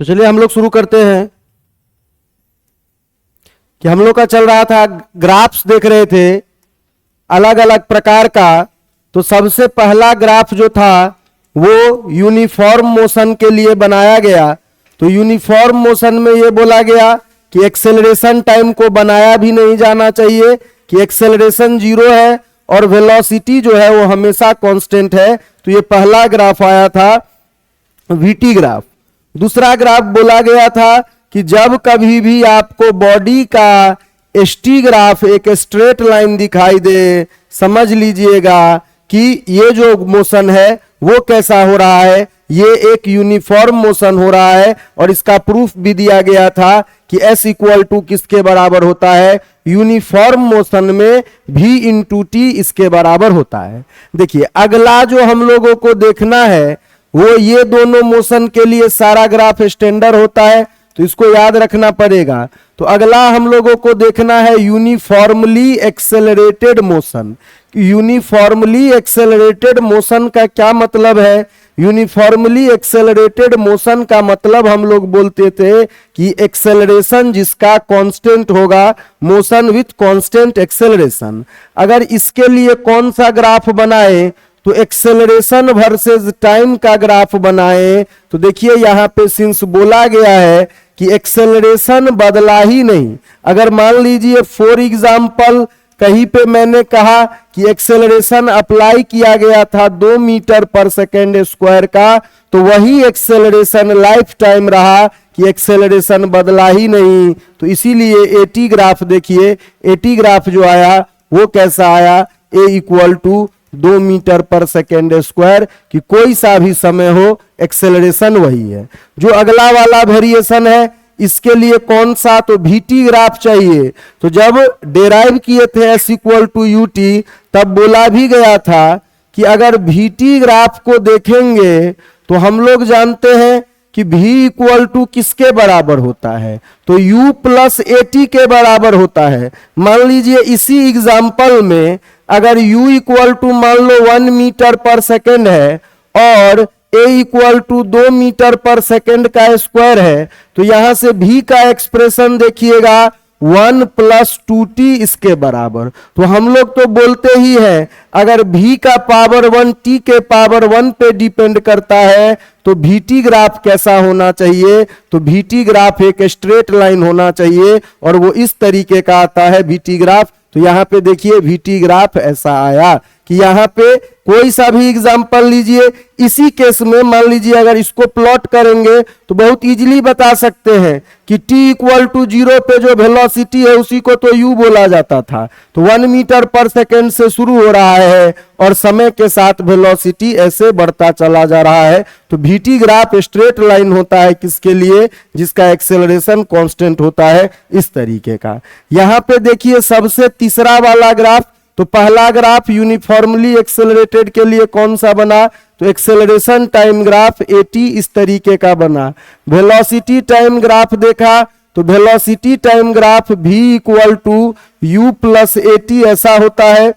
तो चलिए हम लोग शुरू करते हैं कि हम लोग का चल रहा था, ग्राफ्स देख रहे थे अलग अलग प्रकार का। तो सबसे पहला ग्राफ जो था वो यूनिफॉर्म मोशन के लिए बनाया गया। तो यूनिफॉर्म मोशन में ये बोला गया कि एक्सेलरेशन टाइम को बनाया भी नहीं जाना चाहिए, कि एक्सेलरेशन 0 है और वेलोसिटी जो है वो हमेशा कांस्टेंट है। तो ये पहला ग्राफ आया था वीटी ग्राफ। दूसरा ग्राफ बोला गया था कि जब कभी भी आपको बॉडी का एसटी ग्राफ एक स्ट्रेट लाइन दिखाई दे, समझ लीजिएगा कि ये जो मोशन है वो कैसा हो रहा है, ये एक यूनिफॉर्म मोशन हो रहा है। और इसका प्रूफ भी दिया गया था कि S इक्वल टू किसके बराबर होता है, यूनिफॉर्म मोशन में V इंटू टी इसके बराबर होता है। देखिए अगला जो हम लोगों को देखना है वो ये दोनों मोशन के लिए सारा ग्राफ स्टैंडर्ड होता है, तो इसको याद रखना पड़ेगा। तो अगला हम लोगों को देखना है uniformly accelerated motion. Uniformly accelerated motion का क्या मतलब है? यूनिफॉर्मली एक्सेलरेटेड मोशन का मतलब हम लोग बोलते थे कि एक्सेलरेशन जिसका कांस्टेंट होगा, मोशन विथ कांस्टेंट एक्सेलरेशन। अगर इसके लिए कौन सा ग्राफ बनाए तो एक्सेलरेशन वर्सेस टाइम का ग्राफ बनाए। तो देखिए यहां पे सिंस बोला गया है कि एक्सेलरेशन बदला ही नहीं। अगर मान लीजिए फॉर एग्जांपल कहीं पे मैंने कहा कि एक्सेलरेशन अप्लाई किया गया था 2 मीटर पर सेकेंड स्क्वायर का, तो वही एक्सेलरेशन लाइफ टाइम रहा कि एक्सेलरेशन बदला ही नहीं। तो इसीलिए एटी ग्राफ देखिए, एटी ग्राफ जो आया वो कैसा आया, ए equal to 2 metre per second square, कि कोई सा भी समय हो एक्सेलरेशन वही है। जो अगला वाला वेरिएशन है इसके लिए कौन सा, तो VT ग्राफ चाहिए। तो जब डेराइव किए थे S इक्वल टू UT तब बोला भी गया था कि अगर VT ग्राफ को देखेंगे तो हम लोग जानते हैं कि V इक्वल टू किसके बराबर होता है, तो U प्लस AT के बराबर होता है। मान लीजिए इसी एग्जाम्पल में अगर U इक्वल टू मान लो 1 मीटर पर सेकेंड है और A equal to 2 metre per second का स्क्वायर है, तो यहां से V का एक्सप्रेशन देखिएगा 1 प्लस 2t इसके बराबर। तो हम लोग तो बोलते ही हैं अगर V का पावर 1 t के पावर 1 पे डिपेंड करता है तो VT ग्राफ कैसा होना चाहिए, तो VT ग्राफ एक स्ट्रेट लाइन होना चाहिए और वो इस तरीके का आता है VT ग्राफ। तो यहाँ पे देखिए VT ग्राफ ऐसा आया कि यहाँ पे कोई सा भी एग्जांपल लीजिए। इसी केस में मान लीजिए अगर इसको प्लॉट करेंगे तो बहुत इजीली बता सकते हैं कि t इक्वल टू 0 पे जो वेलोसिटी है उसी को तो u बोला जाता था। तो 1 मीटर पर सेकेंड से शुरू हो रहा है और समय के साथ वेलोसिटी ऐसे बढ़ता चला जा रहा है। तो VT ग्राफ स्ट्रेट लाइन होता है किसके लिए, जिसका एक्सेलरेशन कांस्टेंट होता है इस तरीके का। यहाँ पे देखिए सबसे तीसरा वाला ग्राफ, तो पहला ग्राफ यूनिफॉर्मली एक्सेलरेटेड के लिए कौन सा बना, तो एक्सेलरेशन टाइम ग्राफ AT इस तरीके का बना। वेलोसिटी टाइम ग्राफ देखा तो velocity time graph V equal to U plus AT ऐसा होता है।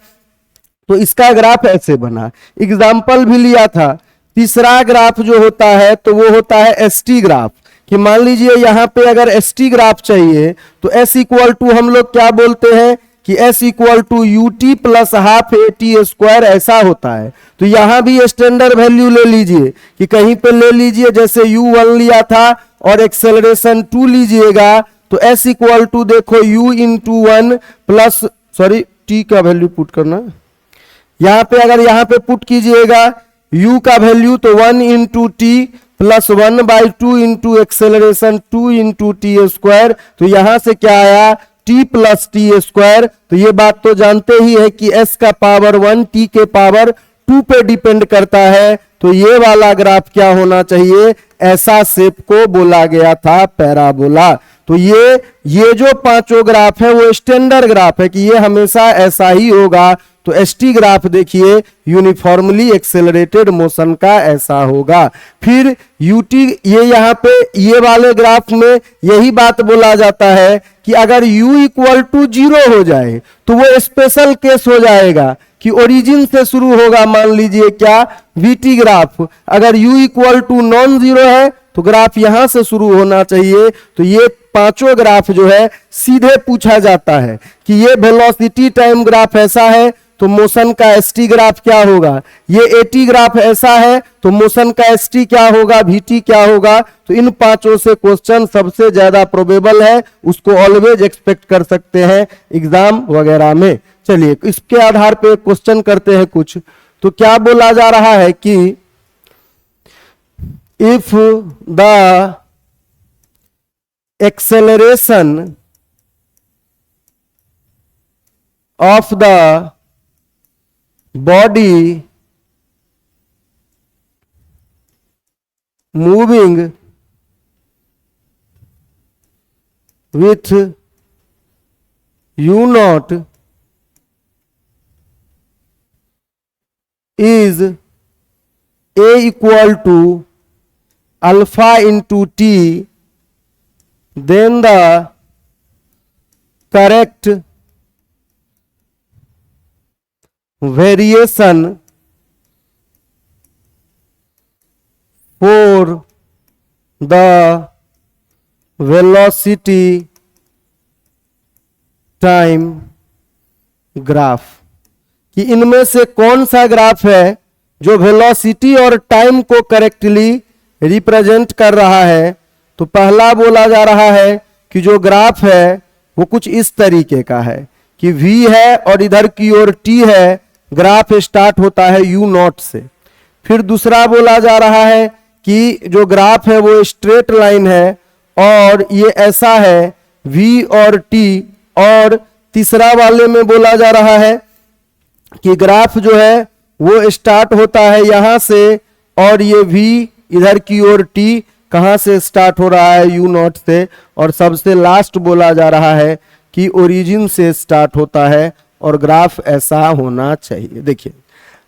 तो इसका ग्राफ ऐसे बना। एग्जाम्पल भी लिया था। तीसरा ग्राफ जो होता है तो वो होता है ST ग्राफ, कि मान लीजिए यहाँ पे अगर ST ग्राफ चाहिए तो S इक्वल टू हम लोग क्या बोलते हैं कि S equal to UT plus half AT square ऐसा होता है। तो यहां भी स्टैंडर्ड वैल्यू ले लीजिए, कि कहीं पे ले लीजिए जैसे U1 लिया था और एक्सेलरेशन 2 लीजिएगा तो S इक्वल टू देखो U into 1 plus sorry T का वैल्यू पुट करना। यहां पे अगर यहां पे पुट कीजिएगा U का वैल्यू तो 1 into T plus 1/2 into acceleration 2 into T square. तो यहां से क्या आया, t प्लस टी स्क्वायर। तो ये बात तो जानते ही है कि s का पावर 1 t के पावर 2 पे डिपेंड करता है। तो ये वाला ग्राफ क्या होना चाहिए, ऐसा शेप को बोला गया था पैराबोला। तो ये जो पांचों ग्राफ है वो स्टैंडर्ड ग्राफ है कि ये हमेशा ऐसा ही होगा। तो ST ग्राफ देखिए यूनिफॉर्मली एक्सेलरेटेड मोशन का ऐसा होगा। फिर UT, ये यहाँ पे ये वाले ग्राफ में यही बात बोला जाता है कि अगर U इक्वल टू 0 हो जाए तो वो स्पेशल केस हो जाएगा कि ओरिजिन से शुरू होगा। मान लीजिए क्या VT ग्राफ, अगर U equal to non zero है तो ग्राफ यहां से शुरू होना चाहिए। तो ये पांचों ग्राफ जो है सीधे पूछा जाता है कि ये वेलोसिटी टाइम ग्राफ ऐसा है तो मोशन का एसटी ग्राफ क्या होगा, ये एटी ग्राफ ऐसा है तो मोशन का एसटी क्या होगा, वीटी क्या होगा। तो इन पांचों से क्वेश्चन सबसे ज्यादा प्रोबेबल है, उसको ऑलवेज एक्सपेक्ट कर सकते हैं एग्जाम वगैरह में। चलिए इसके आधार पे क्वेश्चन करते हैं कुछ। तो क्या बोला जा रहा है कि if the acceleration of the body moving with u naught is a equal to alpha into t, then the correct variation for the velocity time graph, कि इनमें से कौन सा ग्राफ है जो वेलोसिटी और टाइम को करेक्टली रिप्रेजेंट कर रहा है। तो पहला बोला जा रहा है कि जो ग्राफ है वो कुछ इस तरीके का है कि v है और इधर की ओर t है, ग्राफ स्टार्ट होता है u नॉट से। फिर दूसरा बोला जा रहा है कि जो ग्राफ है वो स्ट्रेट लाइन है और ये ऐसा है v और t। और तीसरा वाले में बोला जा रहा है कि ग्राफ जो है वो स्टार्ट होता है यहां से और ये v इधर की ओर t कहां से स्टार्ट हो रहा है, u नॉट से। और सबसे लास्ट बोला जा रहा है कि ओरिजिन से स्टार्ट होता है और ग्राफ ऐसा होना चाहिए। देखिए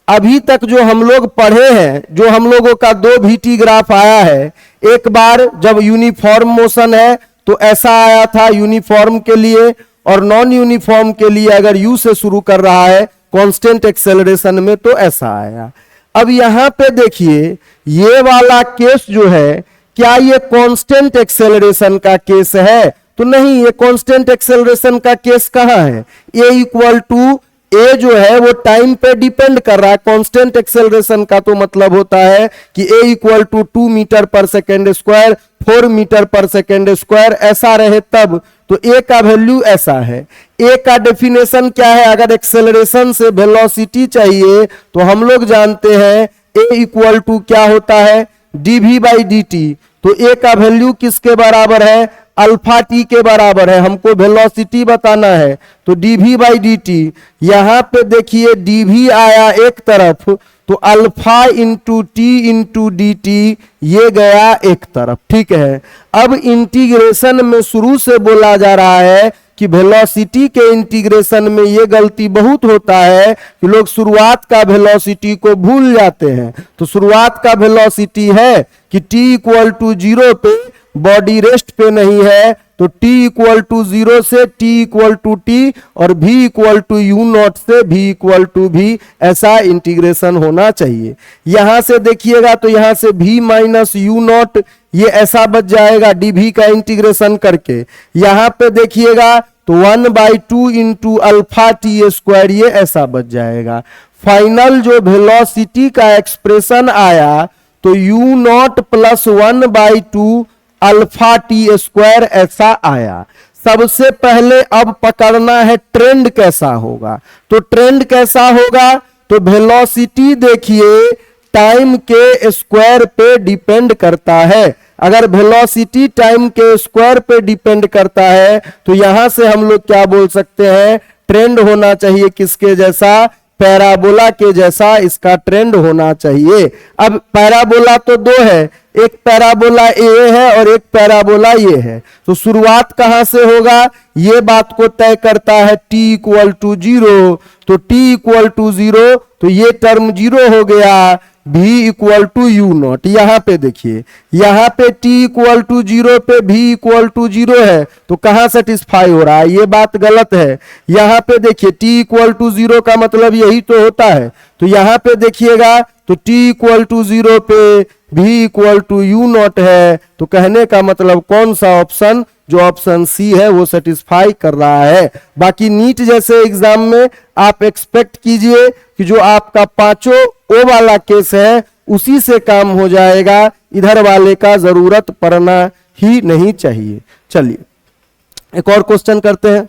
अभी तक जो हम लोग पढ़े हैं, जो हम लोगों का दो वीटी ग्राफ आया है, एक बार जब यूनिफॉर्म मोशन है तो ऐसा आया था यूनिफॉर्म के लिए, और नॉन यूनिफॉर्म के लिए अगर यू से शुरू कर रहा है कांस्टेंट एक्सेलरेशन में तो ऐसा आया। अब यहां पे देखिए ये वाला केस जो है, क्या ये कांस्टेंट एक्सेलरेशन का केस है? तो नहीं, ये कांस्टेंट एक्सेलरेशन का केस कहां है? ए इक्वल टू ए जो है वो टाइम पे डिपेंड कर रहा है। कांस्टेंट एक्सेलरेशन का तो मतलब होता है कि ए equal to 2 metre per second square, 4 metre per second square ऐसा रहे तब। तो ए का वैल्यू ऐसा है। ए का डेफिनेशन क्या है? अगर एक्सेलरेशन से वेलोसिटी चाहिए तो हम लोग जानते हैं ए इक्वल टू क्या होता है, डीवी बाई डी टी। तो ए का वैल्यू किसके बराबर है? अल्फा टी के बराबर है। हमको वेलोसिटी बताना है तो डीवी बाई डी टी। यहां पे देखिए डीवी आया एक तरफ तो alpha into T into D T ये गया एक तरफ, ठीक है। अब इंटीग्रेशन में शुरू से बोला जा रहा है कि वेलोसिटी के इंटीग्रेशन में ये गलती बहुत होता है कि लोग शुरुआत का वेलोसिटी को भूल जाते हैं। तो शुरुआत का वेलोसिटी है कि t इक्वल टू 0 पे बॉडी रेस्ट पे नहीं है, तो t इक्वल टू 0 से t इक्वल टू t और v equal to u naught से v इक्वल टू v, ऐसा इंटीग्रेशन होना चाहिए। यहां से देखिएगा तो यहां से v माइनस यू नॉट ये ऐसा बच जाएगा dv का इंटीग्रेशन करके। यहां पे देखिएगा तो 1/2 इंटू अल्फा टी स्क्वायर ये ऐसा बच जाएगा। फाइनल जो वेलोसिटी का एक्सप्रेशन आया तो u not plus 1/2 alpha T square ऐसा आया। सबसे पहले अब पकड़ना है ट्रेंड कैसा होगा। तो ट्रेंड कैसा होगा? तो वेलोसिटी देखिए टाइम के स्क्वायर पे डिपेंड करता है। अगर वेलोसिटी टाइम के स्क्वायर पे डिपेंड करता है तो यहां से हम लोग क्या बोल सकते हैं, ट्रेंड होना चाहिए किसके जैसा, पैराबोला के जैसा इसका ट्रेंड होना चाहिए। अब पैराबोला तो दो है, एक पैराबोला ए है और एक पैराबोला ये है। तो शुरुआत कहां से होगा ये बात को तय करता है t इक्वल टू 0। तो t इक्वल टू 0 तो ये टर्म 0 हो गया। v equal to U naught. यहां पे देखिए, यहां पे t इक्वल टू 0 पे v इक्वल टू 0 है, तो कहां सेटिस्फाई हो रहा है? ये बात गलत है। यहां पे देखिए t इक्वल टू 0 का मतलब यही तो होता है। तो यहां पे देखिएगा तो t इक्वल टू 0 पे v equal to U naught है, तो कहने का मतलब कौन सा ऑप्शन, जो ऑप्शन सी है वो सेटिस्फाई कर रहा है। बाकी नीट जैसे एग्जाम में आप एक्सपेक्ट कीजिए कि जो आपका पांचों ओ वाला केस है उसी से काम हो जाएगा, इधर वाले का जरूरत पड़ना ही नहीं चाहिए। चलिए एक और क्वेश्चन करते हैं।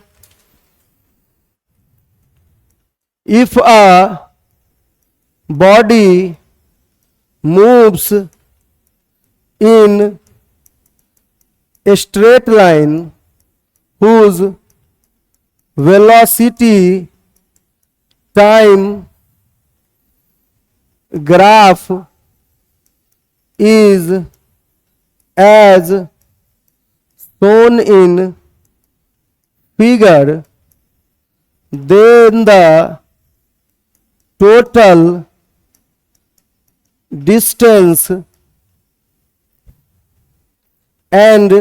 If a body moves in a straight line whose velocity time graph is as shown in figure, then the total distance and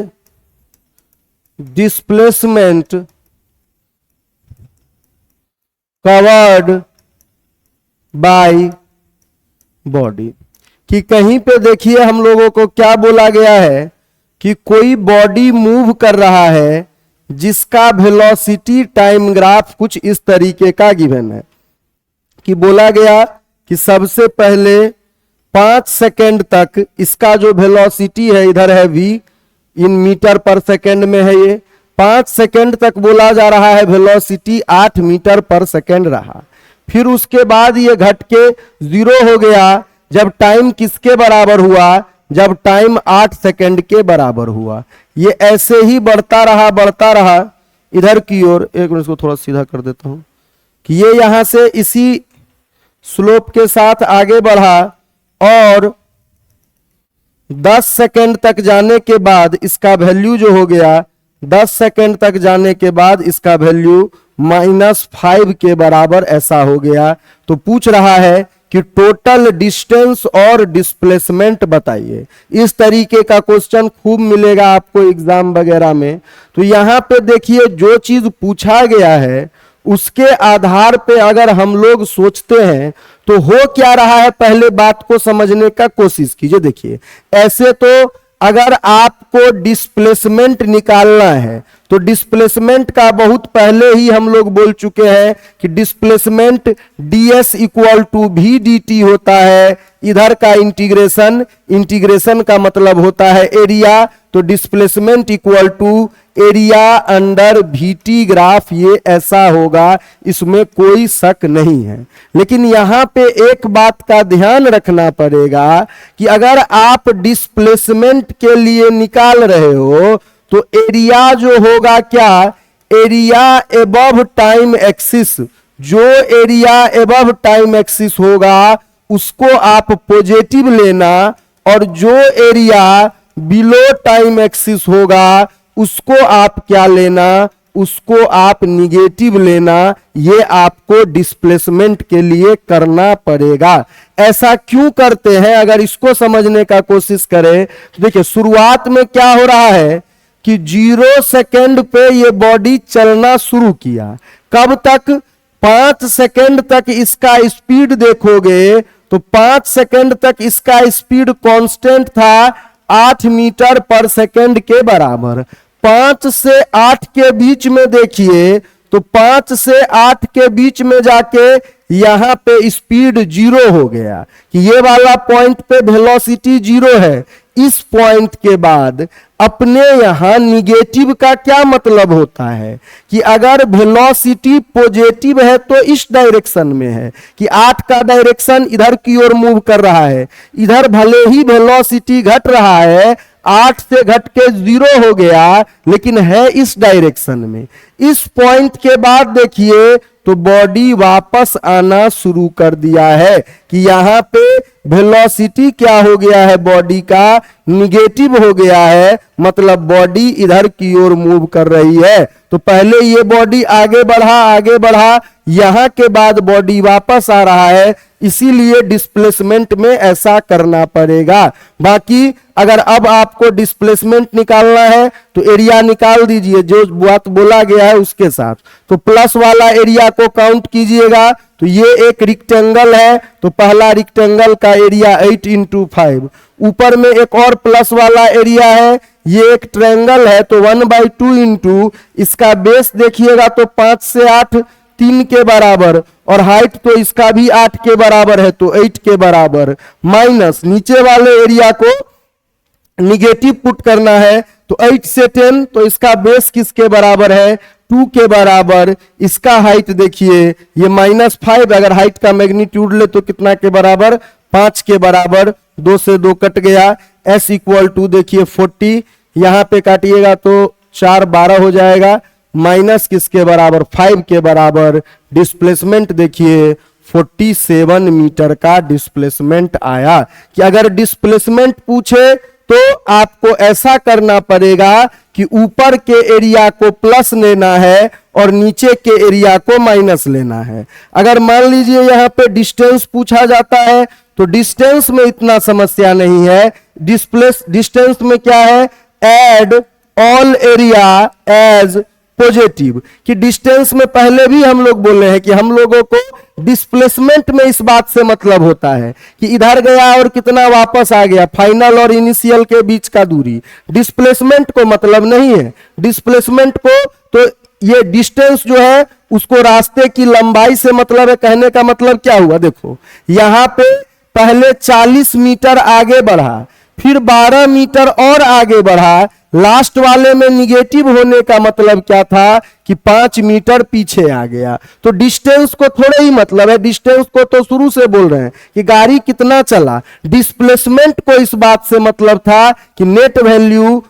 displacement covered by body। कि कहीं पे देखिए हम लोगों को क्या बोला गया है कि कोई बॉडी मूव कर रहा है जिसका वेलोसिटी टाइम ग्राफ कुछ इस तरीके का गिवन है। कि बोला गया कि सबसे पहले 5 सेकेंड तक इसका जो वेलोसिटी है, इधर है v, in metre per second में है, ये 5 सेकेंड तक बोला जा रहा है वेलोसिटी 8 मीटर पर सेकेंड रहा। फिर उसके बाद ये घट के 0 हो गया जब टाइम किसके बराबर हुआ? जब टाइम 8 सेकेंड के बराबर हुआ। ये ऐसे ही बढ़ता रहा इधर की ओर। एक मिनट इसको थोड़ा सीधा कर देता हूं कि ये यहां से इसी स्लोप के साथ आगे बढ़ा और 10 सेकेंड तक जाने के बाद इसका वैल्यू जो हो गया, 10 सेकेंड तक जाने के बाद इसका वैल्यू -5 के बराबर ऐसा हो गया। तो पूछ रहा है कि टोटल डिस्टेंस और डिस्प्लेसमेंट बताइए। इस तरीके का क्वेश्चन खूब मिलेगा आपको एग्जाम वगैरह में। तो यहां पे देखिए जो चीज पूछा गया है उसके आधार पे अगर हम लोग सोचते हैं तो हो क्या रहा है, पहले बात को समझने का कोशिश कीजिए। देखिए ऐसे तो अगर आपको डिस्प्लेसमेंट निकालना है तो डिस्प्लेसमेंट का बहुत पहले ही हम लोग बोल चुके हैं कि displacement ds equal to v dt होता है। इधर का इंटीग्रेशन का मतलब होता है एरिया, तो displacement equal to area under vt graph, ये ऐसा होगा, इसमें कोई शक नहीं है। लेकिन यहां पे एक बात का ध्यान रखना पड़ेगा कि अगर आप डिस्प्लेसमेंट के लिए निकाल रहे हो तो एरिया जो होगा क्या, एरिया एबव टाइम एक्सिस, जो एरिया एबव टाइम एक्सिस होगा उसको आप पॉजिटिव लेना और जो एरिया बिलो टाइम एक्सिस होगा उसको आप क्या लेना, उसको आप निगेटिव लेना। ये आपको डिस्प्लेसमेंट के लिए करना पड़ेगा। ऐसा क्यों करते हैं अगर इसको समझने का कोशिश करें तो देखिए शुरुआत में क्या हो रहा है कि 0 सेकेंड पे ये बॉडी चलना शुरू किया। कब तक? 5 सेकेंड तक इसका स्पीड देखोगे तो 5 सेकेंड तक इसका स्पीड कांस्टेंट था 8 मीटर पर सेकेंड के बराबर। 5 से 8 के बीच में देखिए तो 5 से 8 के बीच में जाके यहां पे स्पीड 0 हो गया कि ये वाला पॉइंट पे वेलोसिटी 0 है। इस पॉइंट के बाद अपने यहां निगेटिव का क्या मतलब होता है कि अगर वेलोसिटी पॉजिटिव है तो इस डायरेक्शन में है कि 8 का डायरेक्शन इधर की ओर मूव कर रहा है, इधर भले ही वेलोसिटी घट रहा है, 8 से घट के 0 हो गया लेकिन है इस डायरेक्शन में। इस पॉइंट के बाद देखिए तो बॉडी वापस आना शुरू कर दिया है कि यहां पे वेलोसिटी क्या हो गया है, बॉडी का निगेटिव हो गया है, मतलब बॉडी इधर की ओर मूव कर रही है। तो पहले ये बॉडी आगे बढ़ा, यहां के बाद बॉडी वापस आ रहा है, इसीलिए डिस्प्लेसमेंट में ऐसा करना पड़ेगा। बाकी अगर अब आपको डिस्प्लेसमेंट निकालना है तो एरिया निकाल दीजिए जो बात बोला गया है उसके साथ। तो प्लस वाला एरिया को काउंट कीजिएगा, तो ये एक रेक्टेंगल है, तो पहला रेक्टेंगल का एरिया 8 इंटू 5। ऊपर में एक और प्लस वाला एरिया है, ये एक ट्रायंगल है, तो 1/2 इंटू इसका बेस देखिएगा तो 5 से 8 3 के बराबर, और हाइट तो इसका भी 8 के बराबर है, तो 8 के बराबर, माइनस नीचे वाले एरिया को निगेटिव पुट करना है, तो 8 से 10, तो इसका बेस किसके बराबर है, 2 के बराबर। इसका हाइट देखिए ये -5, अगर हाइट का मैग्नीट्यूड ले तो कितना के बराबर, 5 के बराबर। 2 से 2 कट गया। s इक्वल टू देखिए 40, यहां पे काटिएगा तो 4 12 हो जाएगा, माइनस किसके बराबर, 5 के बराबर। डिस्प्लेसमेंट देखिए 47 मीटर का डिस्प्लेसमेंट आया। कि अगर डिस्प्लेसमेंट पूछे तो आपको ऐसा करना पड़ेगा कि ऊपर के एरिया को प्लस लेना है और नीचे के एरिया को माइनस लेना है। अगर मान लीजिए यहां पे डिस्टेंस पूछा जाता है तो डिस्टेंस में इतना समस्या नहीं है। डिस्टेंस में क्या है, add all area as positive. कि डिस्टेंस में पहले भी हम लोग बोले हैं कि हम लोगों को डिस्प्लेसमेंट में इस बात से मतलब होता है कि इधर गया और कितना वापस आ गया, फाइनल और इनिशियल के बीच का दूरी। डिस्प्लेसमेंट को मतलब नहीं है। डिस्प्लेसमेंट को तो ये डिस्टेंस जो है उसको रास्ते की लंबाई से मतलब है। कहने का मतलब क्या हुआ, देखो यहां पे पहले 40 मीटर आगे बढ़ा, फिर 12 मीटर और आगे बढ़ा, लास्ट वाले में निगेटिव होने का मतलब क्या था कि 5 मीटर पीछे आ गया। तो डिस्टेंस को थोड़ा ही मतलब है, डिस्टेंस को तो शुरू से बोल रहे हैं कि गाड़ी कितना चला। डिस्प्लेसमेंट को इस बात से मतलब था कि net value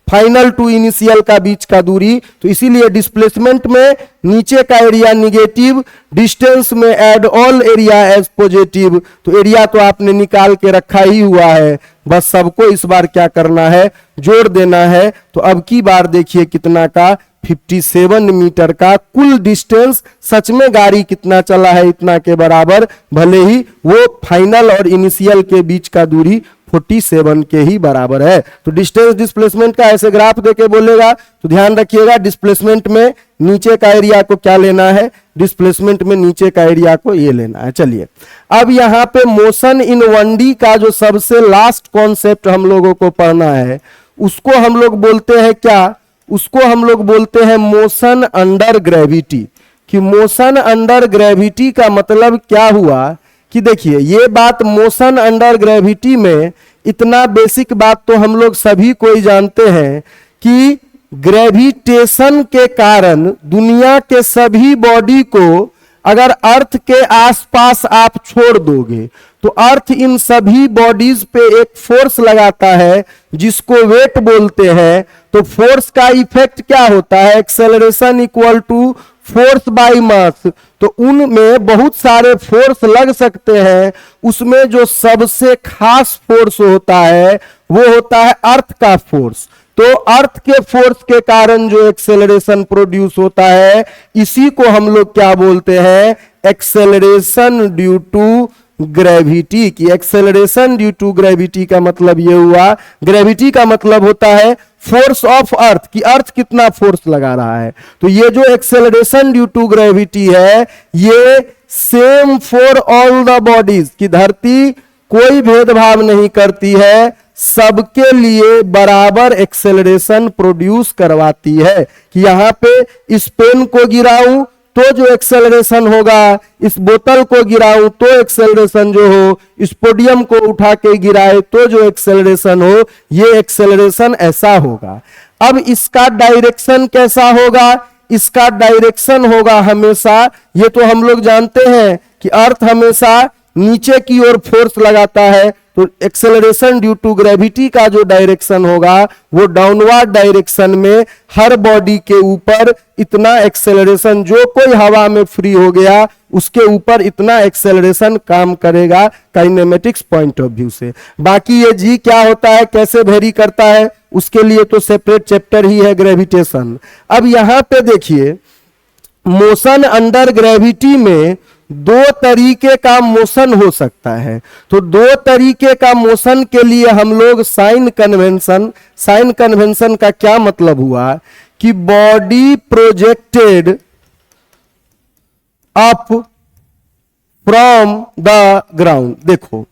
final to initial का बीच का दूरी। तो इसीलिए डिस्प्लेसमेंट में नीचे का एरिया निगेटिव, डिस्टेंस में add all area as positive. तो एरिया तो आपने निकाल के रखा ही हुआ है, बस सबको इस बार क्या करना है, जोड़ देना है। तो अब की बार देखिए कितना का, 57 मीटर का कुल डिस्टेंस। सच में गाड़ी कितना चला है, इतना के बराबर, भले ही वो फाइनल और इनिशियल के बीच का दूरी 47 के ही बराबर है। तो डिस्टेंस डिस्प्लेसमेंट का ऐसे ग्राफ देके बोलेगा तो ध्यान रखिएगा, डिस्प्लेसमेंट में नीचे का एरिया को क्या लेना है, डिस्प्लेसमेंट में नीचे का एरिया को ये लेना है। चलिए अब यहां पे मोशन इन 1D का जो सबसे लास्ट कॉन्सेप्ट हम लोगों को पढ़ना है उसको हम लोग बोलते हैं क्या, उसको हम लोग बोलते हैं मोशन अंडर ग्रेविटी। कि मोशन अंडर ग्रेविटी का मतलब क्या हुआ कि देखिए ये बात मोशन अंडर ग्रेविटी में इतना बेसिक बात तो हम लोग सभी कोई जानते हैं कि ग्रेविटेशन के कारण दुनिया के सभी बॉडी को अगर अर्थ के आसपास आप छोड़ दोगे तो अर्थ इन सभी बॉडीज पे एक फोर्स लगाता है जिसको वेट बोलते हैं। तो फोर्स का इफेक्ट क्या होता है, acceleration equal to force by mass. तो उनमें बहुत सारे फोर्स लग सकते हैं, उसमें जो सबसे खास फोर्स होता है वो होता है अर्थ का फोर्स। तो अर्थ के फोर्स के कारण जो एक्सेलरेशन प्रोड्यूस होता है इसी को हम लोग क्या बोलते हैं, एक्सेलरेशन ड्यू टू ग्रेविटी। की एक्सेलरेशन ड्यू टू ग्रेविटी का मतलब ये हुआ, ग्रेविटी का मतलब होता है फोर्स ऑफ अर्थ, कि अर्थ कितना फोर्स लगा रहा है। तो ये जो एक्सेलरेशन ड्यू टू ग्रेविटी है ये same for all the bodies, की धरती कोई भेदभाव नहीं करती है, सबके लिए बराबर एक्सेलरेशन प्रोड्यूस करवाती है। कि यहां पे इस पेन को गिराऊं तो जो एक्सेलरेशन होगा, इस बोतल को गिराऊं तो एक्सेलरेशन जो हो, इस पोडियम को उठा के गिराए तो जो एक्सेलरेशन हो, ये एक्सेलरेशन ऐसा होगा। अब इसका डायरेक्शन कैसा होगा, इसका डायरेक्शन होगा हमेशा, ये तो हम लोग जानते हैं कि अर्थ हमेशा नीचे की ओर फोर्स लगाता है। तो एक्सेलरेशन ड्यू टू ग्रेविटी का जो डायरेक्शन होगा वो डाउनवर्ड डायरेक्शन में हर बॉडी के ऊपर इतना एक्सेलरेशन, जो कोई हवा में फ्री हो गया उसके ऊपर इतना एक्सेलरेशन काम करेगा काइनेमेटिक्स पॉइंट ऑफ व्यू से। बाकी ये जी क्या होता है, कैसे वेरी करता है, उसके लिए तो सेपरेट चैप्टर ही है ग्रेविटेशन। अब यहां पे देखिए मोशन अंडर ग्रेविटी में दो तरीके का मोशन हो सकता है। तो दो तरीके का मोशन के लिए हम लोग साइन कन्वेंशन का क्या मतलब हुआ कि body projected up from the ground. देखो,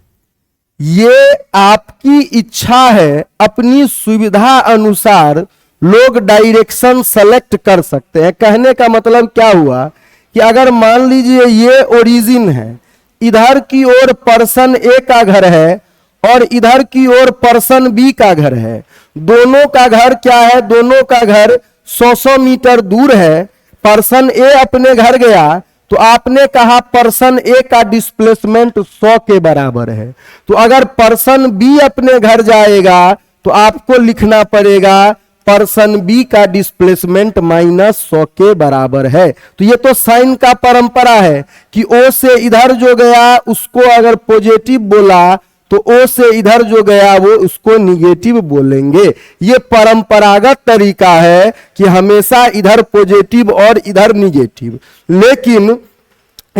ये आपकी इच्छा है, अपनी सुविधा अनुसार लोग डायरेक्शन सेलेक्ट कर सकते हैं। कहने का मतलब क्या हुआ कि अगर मान लीजिए ये ओरिजिन है, इधर की ओर पर्सन ए का घर है और इधर की ओर पर्सन बी का घर है। दोनों का घर क्या है? दोनों का घर 100 मीटर दूर है। पर्सन ए अपने घर गया तो आपने कहा पर्सन ए का डिस्प्लेसमेंट 100 के बराबर है। तो अगर पर्सन बी अपने घर जाएगा तो आपको लिखना पड़ेगा पर्सन बी का डिस्प्लेसमेंट -100 के बराबर है। तो ये तो साइन का परंपरा है कि ओ से इधर जो गया उसको अगर पॉजिटिव बोला तो ओ से इधर जो गया वो उसको निगेटिव बोलेंगे। ये परंपरागत तरीका है कि हमेशा इधर पॉजिटिव और इधर निगेटिव। लेकिन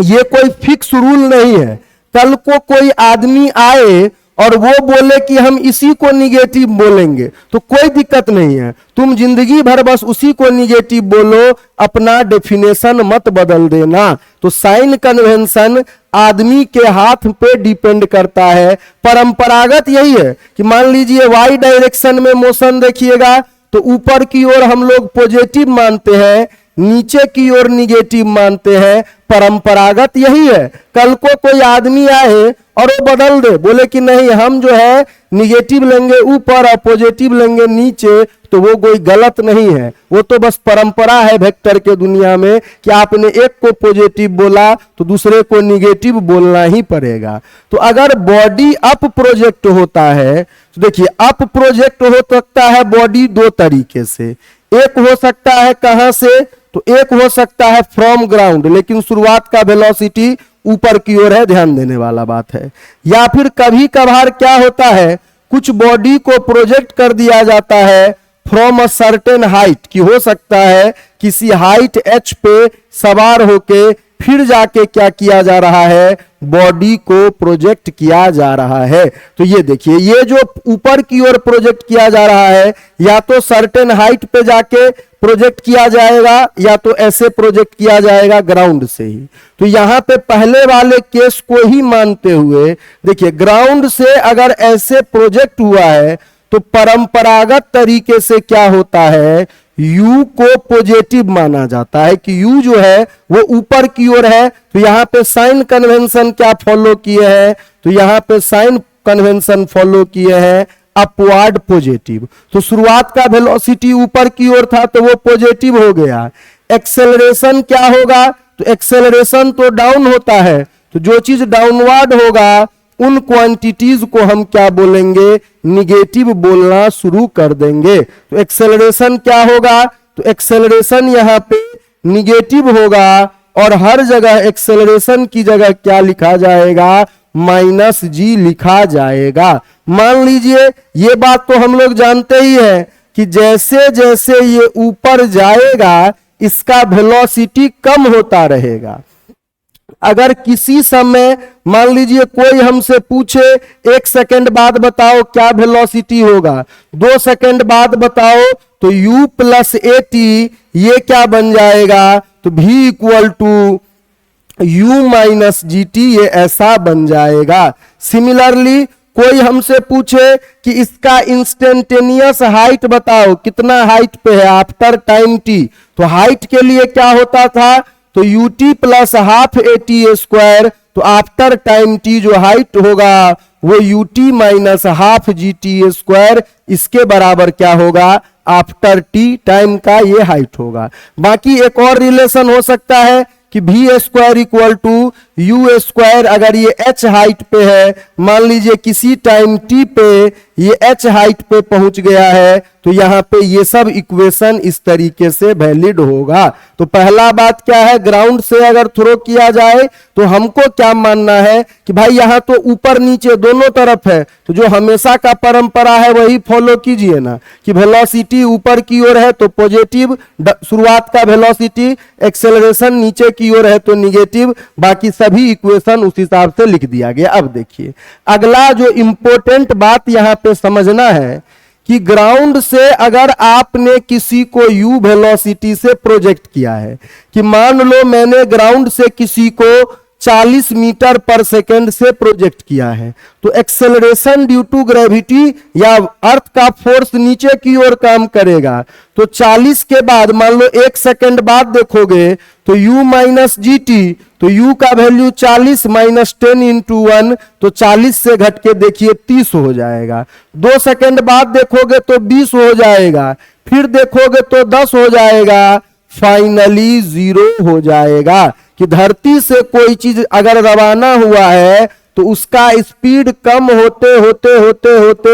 ये कोई फिक्स रूल नहीं है। कल को कोई आदमी आए और वो बोले कि हम इसी को निगेटिव बोलेंगे तो कोई दिक्कत नहीं है। तुम जिंदगी भर बस उसी को निगेटिव बोलो, अपना डेफिनेशन मत बदल देना। तो साइन कन्वेंशन आदमी के हाथ पे डिपेंड करता है। परंपरागत यही है कि मान लीजिए वाई डायरेक्शन में मोशन देखिएगा तो ऊपर की ओर हम लोग पॉजिटिव मानते हैं, नीचे की ओर निगेटिव मानते हैं। परंपरागत यही है। कल को कोई आदमी आए और वो बदल दे, बोले कि नहीं हम जो है निगेटिव लेंगे ऊपर और पॉजिटिव लेंगे नीचे, तो वो कोई गलत नहीं है। वो तो बस परंपरा है वेक्टर के दुनिया में कि आपने एक को पॉजिटिव बोला तो दूसरे को निगेटिव बोलना ही पड़ेगा। तो अगर बॉडी अप प्रोजेक्ट होता है तो देखिए, अप प्रोजेक्ट हो सकता है बॉडी दो तरीके से। एक हो सकता है कहां से? तो एक हो सकता है फ्रॉम ग्राउंड, लेकिन शुरुआत का वेलोसिटी ऊपर की ओर है, ध्यान देने वाला बात है। या फिर कभी कभार क्या होता है, कुछ बॉडी को प्रोजेक्ट कर दिया जाता है फ्रॉम अ सर्टेन हाइट, कि हो सकता है किसी हाइट h पे सवार होके फिर जाके क्या किया जा रहा है, बॉडी को प्रोजेक्ट किया जा रहा है। तो ये देखिए, ये जो ऊपर की ओर प्रोजेक्ट किया जा रहा है या तो सर्टेन हाइट पे जाके प्रोजेक्ट किया जाएगा या तो ऐसे प्रोजेक्ट किया जाएगा ग्राउंड से ही। तो यहां पे पहले वाले केस को ही मानते हुए देखिए, ग्राउंड से अगर ऐसे प्रोजेक्ट हुआ है तो परंपरागत तरीके से क्या होता है, u को पॉजिटिव माना जाता है कि u जो है वो ऊपर की ओर है। तो यहां पे साइन कन्वेंशन क्या फॉलो किए हैं, तो यहां पे साइन कन्वेंशन फॉलो किए हैं अपवर्ड पॉजिटिव। तो शुरुआत का वेलोसिटी ऊपर की ओर था तो वो पॉजिटिव हो गया। एक्सेलरेशन क्या होगा, तो एक्सेलरेशन तो डाउन होता है, तो जो चीज डाउनवर्ड होगा उन क्वांटिटीज को हम क्या बोलेंगे, निगेटिव बोलना शुरू कर देंगे। तो एक्सेलरेशन क्या होगा, तो एक्सेलरेशन यहां पे निगेटिव होगा और हर जगह एक्सेलरेशन की जगह क्या लिखा जाएगा, -g लिखा जाएगा। मान लीजिए, ये बात तो हम लोग जानते ही है कि जैसे जैसे ये ऊपर जाएगा इसका वेलोसिटी कम होता रहेगा। अगर किसी समय मान लीजिए कोई हमसे पूछे 1 सेकंड बाद बताओ क्या वेलोसिटी होगा, 2 सेकंड बाद बताओ, तो u + at ये क्या बन जाएगा, तो v = u - gt, ये ऐसा बन जाएगा। सिमिलरली कोई हमसे पूछे कि इसका इंस्टेंटेनियस हाइट बताओ, कितना हाइट पे है आफ्टर टाइम t, तो हाइट के लिए क्या होता था, तो ut + ½ at², तो आफ्टर टाइम t जो हाइट होगा वो ut - ½ gt², इसके बराबर क्या होगा, आफ्टर t टाइम का ये हाइट होगा। बाकी एक और रिलेशन हो सकता है कि v² = u², अगर ये h हाइट पे है, मान लीजिए किसी टाइम t पे ये h हाइट पे पहुंच गया है, तो यहां पे ये सब इक्वेशन इस तरीके से वैलिड होगा। तो पहला बात क्या है, ग्राउंड से अगर थ्रो किया जाए तो हमको क्या मानना है कि भाई यहां तो ऊपर नीचे दोनों तरफ है, तो जो हमेशा का परंपरा है वही फॉलो कीजिए ना, कि वेलोसिटी ऊपर की ओर है तो पॉजिटिव शुरुआत का वेलोसिटी, एक्सेलरेशन नीचे की ओर है तो निगेटिव, बाकी सभी इक्वेशन उस हिसाब से लिख दिया गया। अब देखिए अगला जो इंपॉर्टेंट बात यहां पे समझना है कि ग्राउंड से अगर आपने किसी को u वेलोसिटी से प्रोजेक्ट किया है, कि मान लो मैंने ग्राउंड से किसी को 40 मीटर पर सेकेंड से प्रोजेक्ट किया है, तो एक्सेलरेशन ड्यू टू ग्रेविटी या अर्थ का फोर्स नीचे की ओर काम करेगा। तो 40 के बाद मान लो 1 सेकेंड बाद देखोगे तो u माइनस जी टी, तो u का वैल्यू 40 माइनस 10 इंटू 1, तो 40 से घट के देखिए 30 हो जाएगा। 2 सेकेंड बाद देखोगे तो 20 हो जाएगा, फिर देखोगे तो 10 हो जाएगा, फाइनली 0 हो जाएगा। कि धरती से कोई चीज अगर रवाना हुआ है तो उसका स्पीड कम होते होते होते होते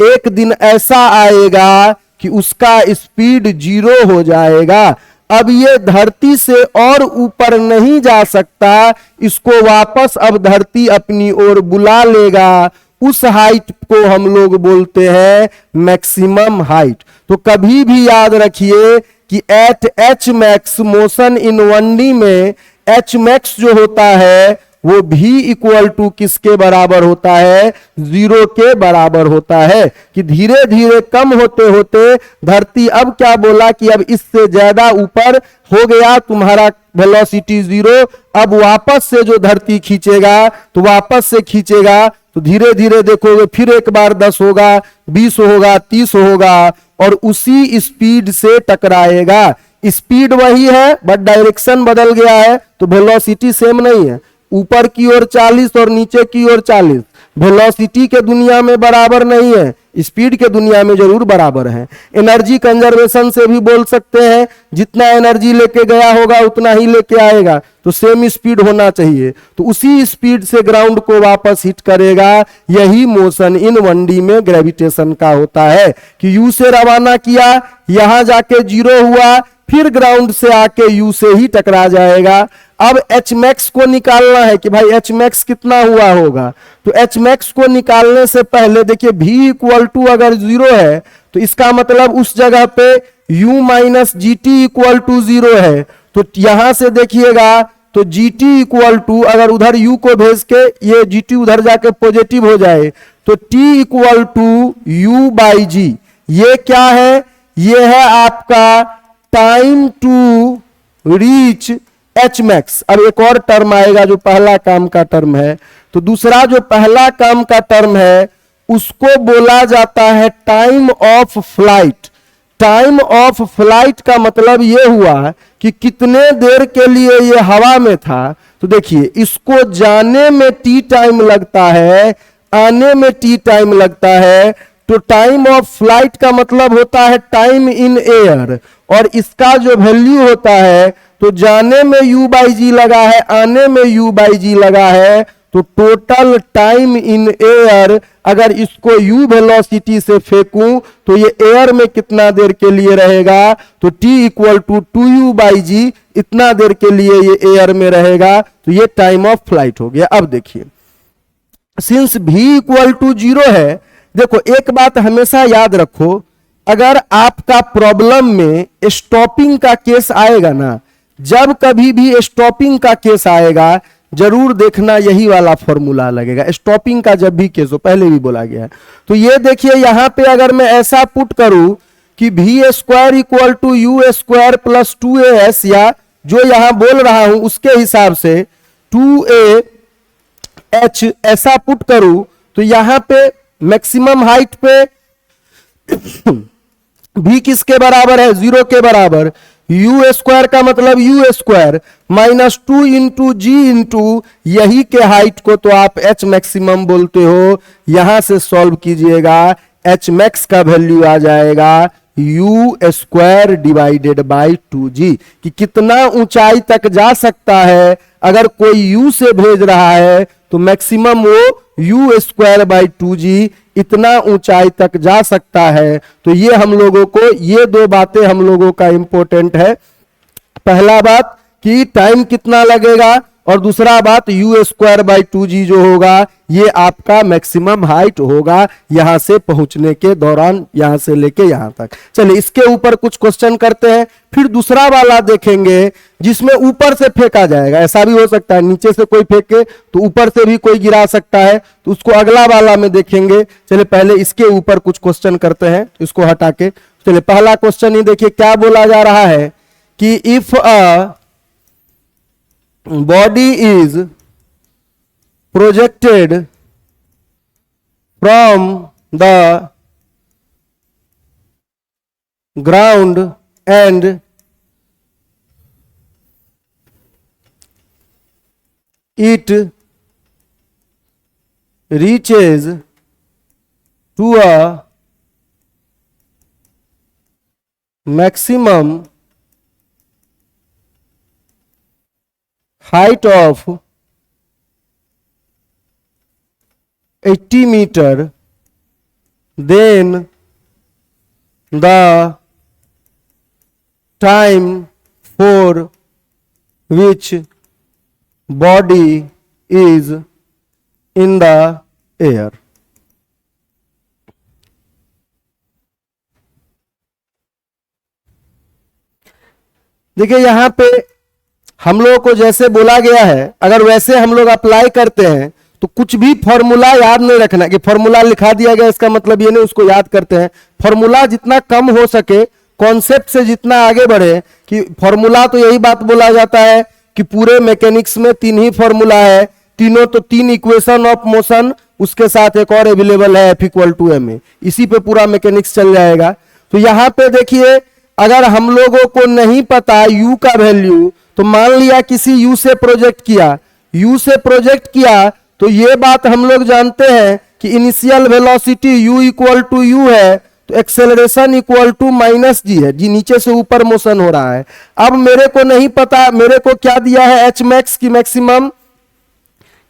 एक दिन ऐसा आएगा कि उसका स्पीड 0 हो जाएगा। अब ये धरती से और ऊपर नहीं जा सकता, इसको वापस अब धरती अपनी ओर बुला लेगा। उस हाइट को हम लोग बोलते हैं मैक्सिमम हाइट। तो कभी भी याद रखिए कि at H max motion in 1D में एच मैक्स जो होता है वो भी इक्वल टू किसके बराबर होता है, 0 के बराबर होता है। कि धीरे धीरे कम होते होते धरती अब क्या बोला कि अब इससे ज्यादा ऊपर हो गया तुम्हारा वेलोसिटी 0, अब वापस से जो धरती खींचेगा तो वापस से खींचेगा, तो धीरे धीरे देखोगे फिर एक बार 10 होगा, 20 होगा, 30 होगा और उसी स्पीड से टकराएगा। स्पीड वही है बट डायरेक्शन बदल गया है, तो वेलोसिटी सेम नहीं है। ऊपर की ओर 40 और नीचे की ओर 40 वेलोसिटी के दुनिया में बराबर नहीं है, स्पीड के दुनिया में जरूर बराबर है। एनर्जी कंजर्वेशन से भी बोल सकते हैं, जितना एनर्जी लेके गया होगा उतना ही लेके आएगा, तो सेम स्पीड होना चाहिए। तो उसी स्पीड से ग्राउंड को वापस हिट करेगा। यही मोशन इन 1D में ग्रेविटेशन का होता है कि यू से रवाना किया, यहां जाके 0 हुआ, फिर ग्राउंड से आके यू से ही टकरा जाएगा। अब एच मैक्स को निकालना है कि भाई एच मैक्स कितना हुआ होगा, तो एच मैक्स को निकालने से पहले देखिए v इक्वल टू अगर 0 है तो इसका मतलब उस जगह पे u minus G T equal to 0 है। तो यहां से देखिएगा तो जी टी इक्वल टू अगर उधर u को भेज के ये जी टी उधर जाके पॉजिटिव हो जाए तो t equal to u by g. ये क्या है, ये है आपका time to reach H max. अब एक और टर्म आएगा जो पहला काम का टर्म है, तो दूसरा जो पहला काम का टर्म है उसको बोला जाता है time of flight. Time of flight का मतलब ये हुआ कि कितने देर के लिए ये हवा में था। तो देखिए इसको जाने में टी टाइम लगता है, आने में टी टाइम लगता है, तो टाइम ऑफ फ्लाइट का मतलब होता है टाइम इन एयर, और इसका जो वैल्यू होता है तो जाने में u बाई जी लगा है, आने में u बाई जी लगा है, तो टोटल टाइम इन एयर अगर इसको u वेलोसिटी से फेंकूं तो ये एयर में कितना देर के लिए रहेगा, तो t equal to 2u by g, इतना देर के लिए ये एयर में रहेगा। तो ये टाइम ऑफ फ्लाइट हो गया। अब देखिए सिंस v इक्वल टू 0 है, देखो एक बात हमेशा याद रखो, अगर आपका प्रॉब्लम में स्टॉपिंग का केस आएगा ना, जब कभी भी स्टॉपिंग का केस आएगा जरूर देखना यही वाला फॉर्मूला लगेगा। स्टॉपिंग का जब भी केस हो, पहले भी बोला गया है। तो ये देखिए यहां पे अगर मैं ऐसा पुट करूं कि V square equal to U square plus 2as, या जो यहां बोल रहा हूं उसके हिसाब से 2ah ऐसा पुट करूं, तो यहां पे मैक्सिमम हाइट पे v किसके बराबर है, 0 के बराबर। यू स्क्वायर का मतलब U square minus 2 into G into यही के हाइट को तो आप एच मैक्सिमम बोलते हो। यहां से सॉल्व कीजिएगा, एच मैक्स का वैल्यू आ जाएगा you square divided by 2g, कि कितना ऊंचाई तक जा सकता है। अगर कोई यू से भेज रहा है तो मैक्सिमम वो यू स्क्वायर बाई 2g इतना ऊंचाई तक जा सकता है। तो ये हम लोगों को, ये दो बातें हम लोगों का इंपॉर्टेंट है। पहला बात कि टाइम कितना लगेगा, और दूसरा बात यू स्क्वायर बाई 2g जो होगा ये आपका मैक्सिमम हाइट होगा यहां से पहुंचने के दौरान, यहां से लेके यहां तक। चलिए इसके ऊपर कुछ क्वेश्चन करते हैं, फिर दूसरा वाला देखेंगे जिसमें ऊपर से फेंका जाएगा। ऐसा भी हो सकता है नीचे से कोई फेंके तो ऊपर से भी कोई गिरा सकता है, तो उसको अगला वाला में देखेंगे। चलिए पहले इसके ऊपर कुछ क्वेश्चन करते हैं, इसको हटा के। चलिए पहला क्वेश्चन ही देखिए क्या बोला जा रहा है कि if a body is projected from the ground and it reaches to a maximum height of 80 meter, then the time for which body is in the air। देखिए यहां पे हम लोगों को जैसे बोला गया है, अगर वैसे हम लोग अप्लाई करते हैं तो कुछ भी फॉर्मूला याद नहीं रखना कि फॉर्मूला लिखा दिया गया इसका मतलब ये नहीं, उसको याद करते हैं। फॉर्मूला जितना कम हो सके, कॉन्सेप्ट से जितना आगे बढ़े, कि फॉर्मूला तो यही बात बोला जाता है कि पूरे मैकेनिक्स में 3 ही फॉर्मूला है, तीनों तो 3 इक्वेशन ऑफ मोशन, उसके साथ एक और अवेलेबल है F=ma, इसी पे पूरा मैकेनिक्स चल जाएगा। तो यहां पे देखिए अगर हम लोगों को नहीं पता u का वैल्यू, तो मान लिया किसी u से प्रोजेक्ट किया, u से प्रोजेक्ट किया तो ये बात हम लोग जानते हैं कि initial velocity u equal to u है, तो acceleration equal to minus G है, जी नीचे से ऊपर मोशन हो रहा है। अब मेरे को नहीं पता, मेरे को क्या दिया है एच मैक्स की मैक्सिमम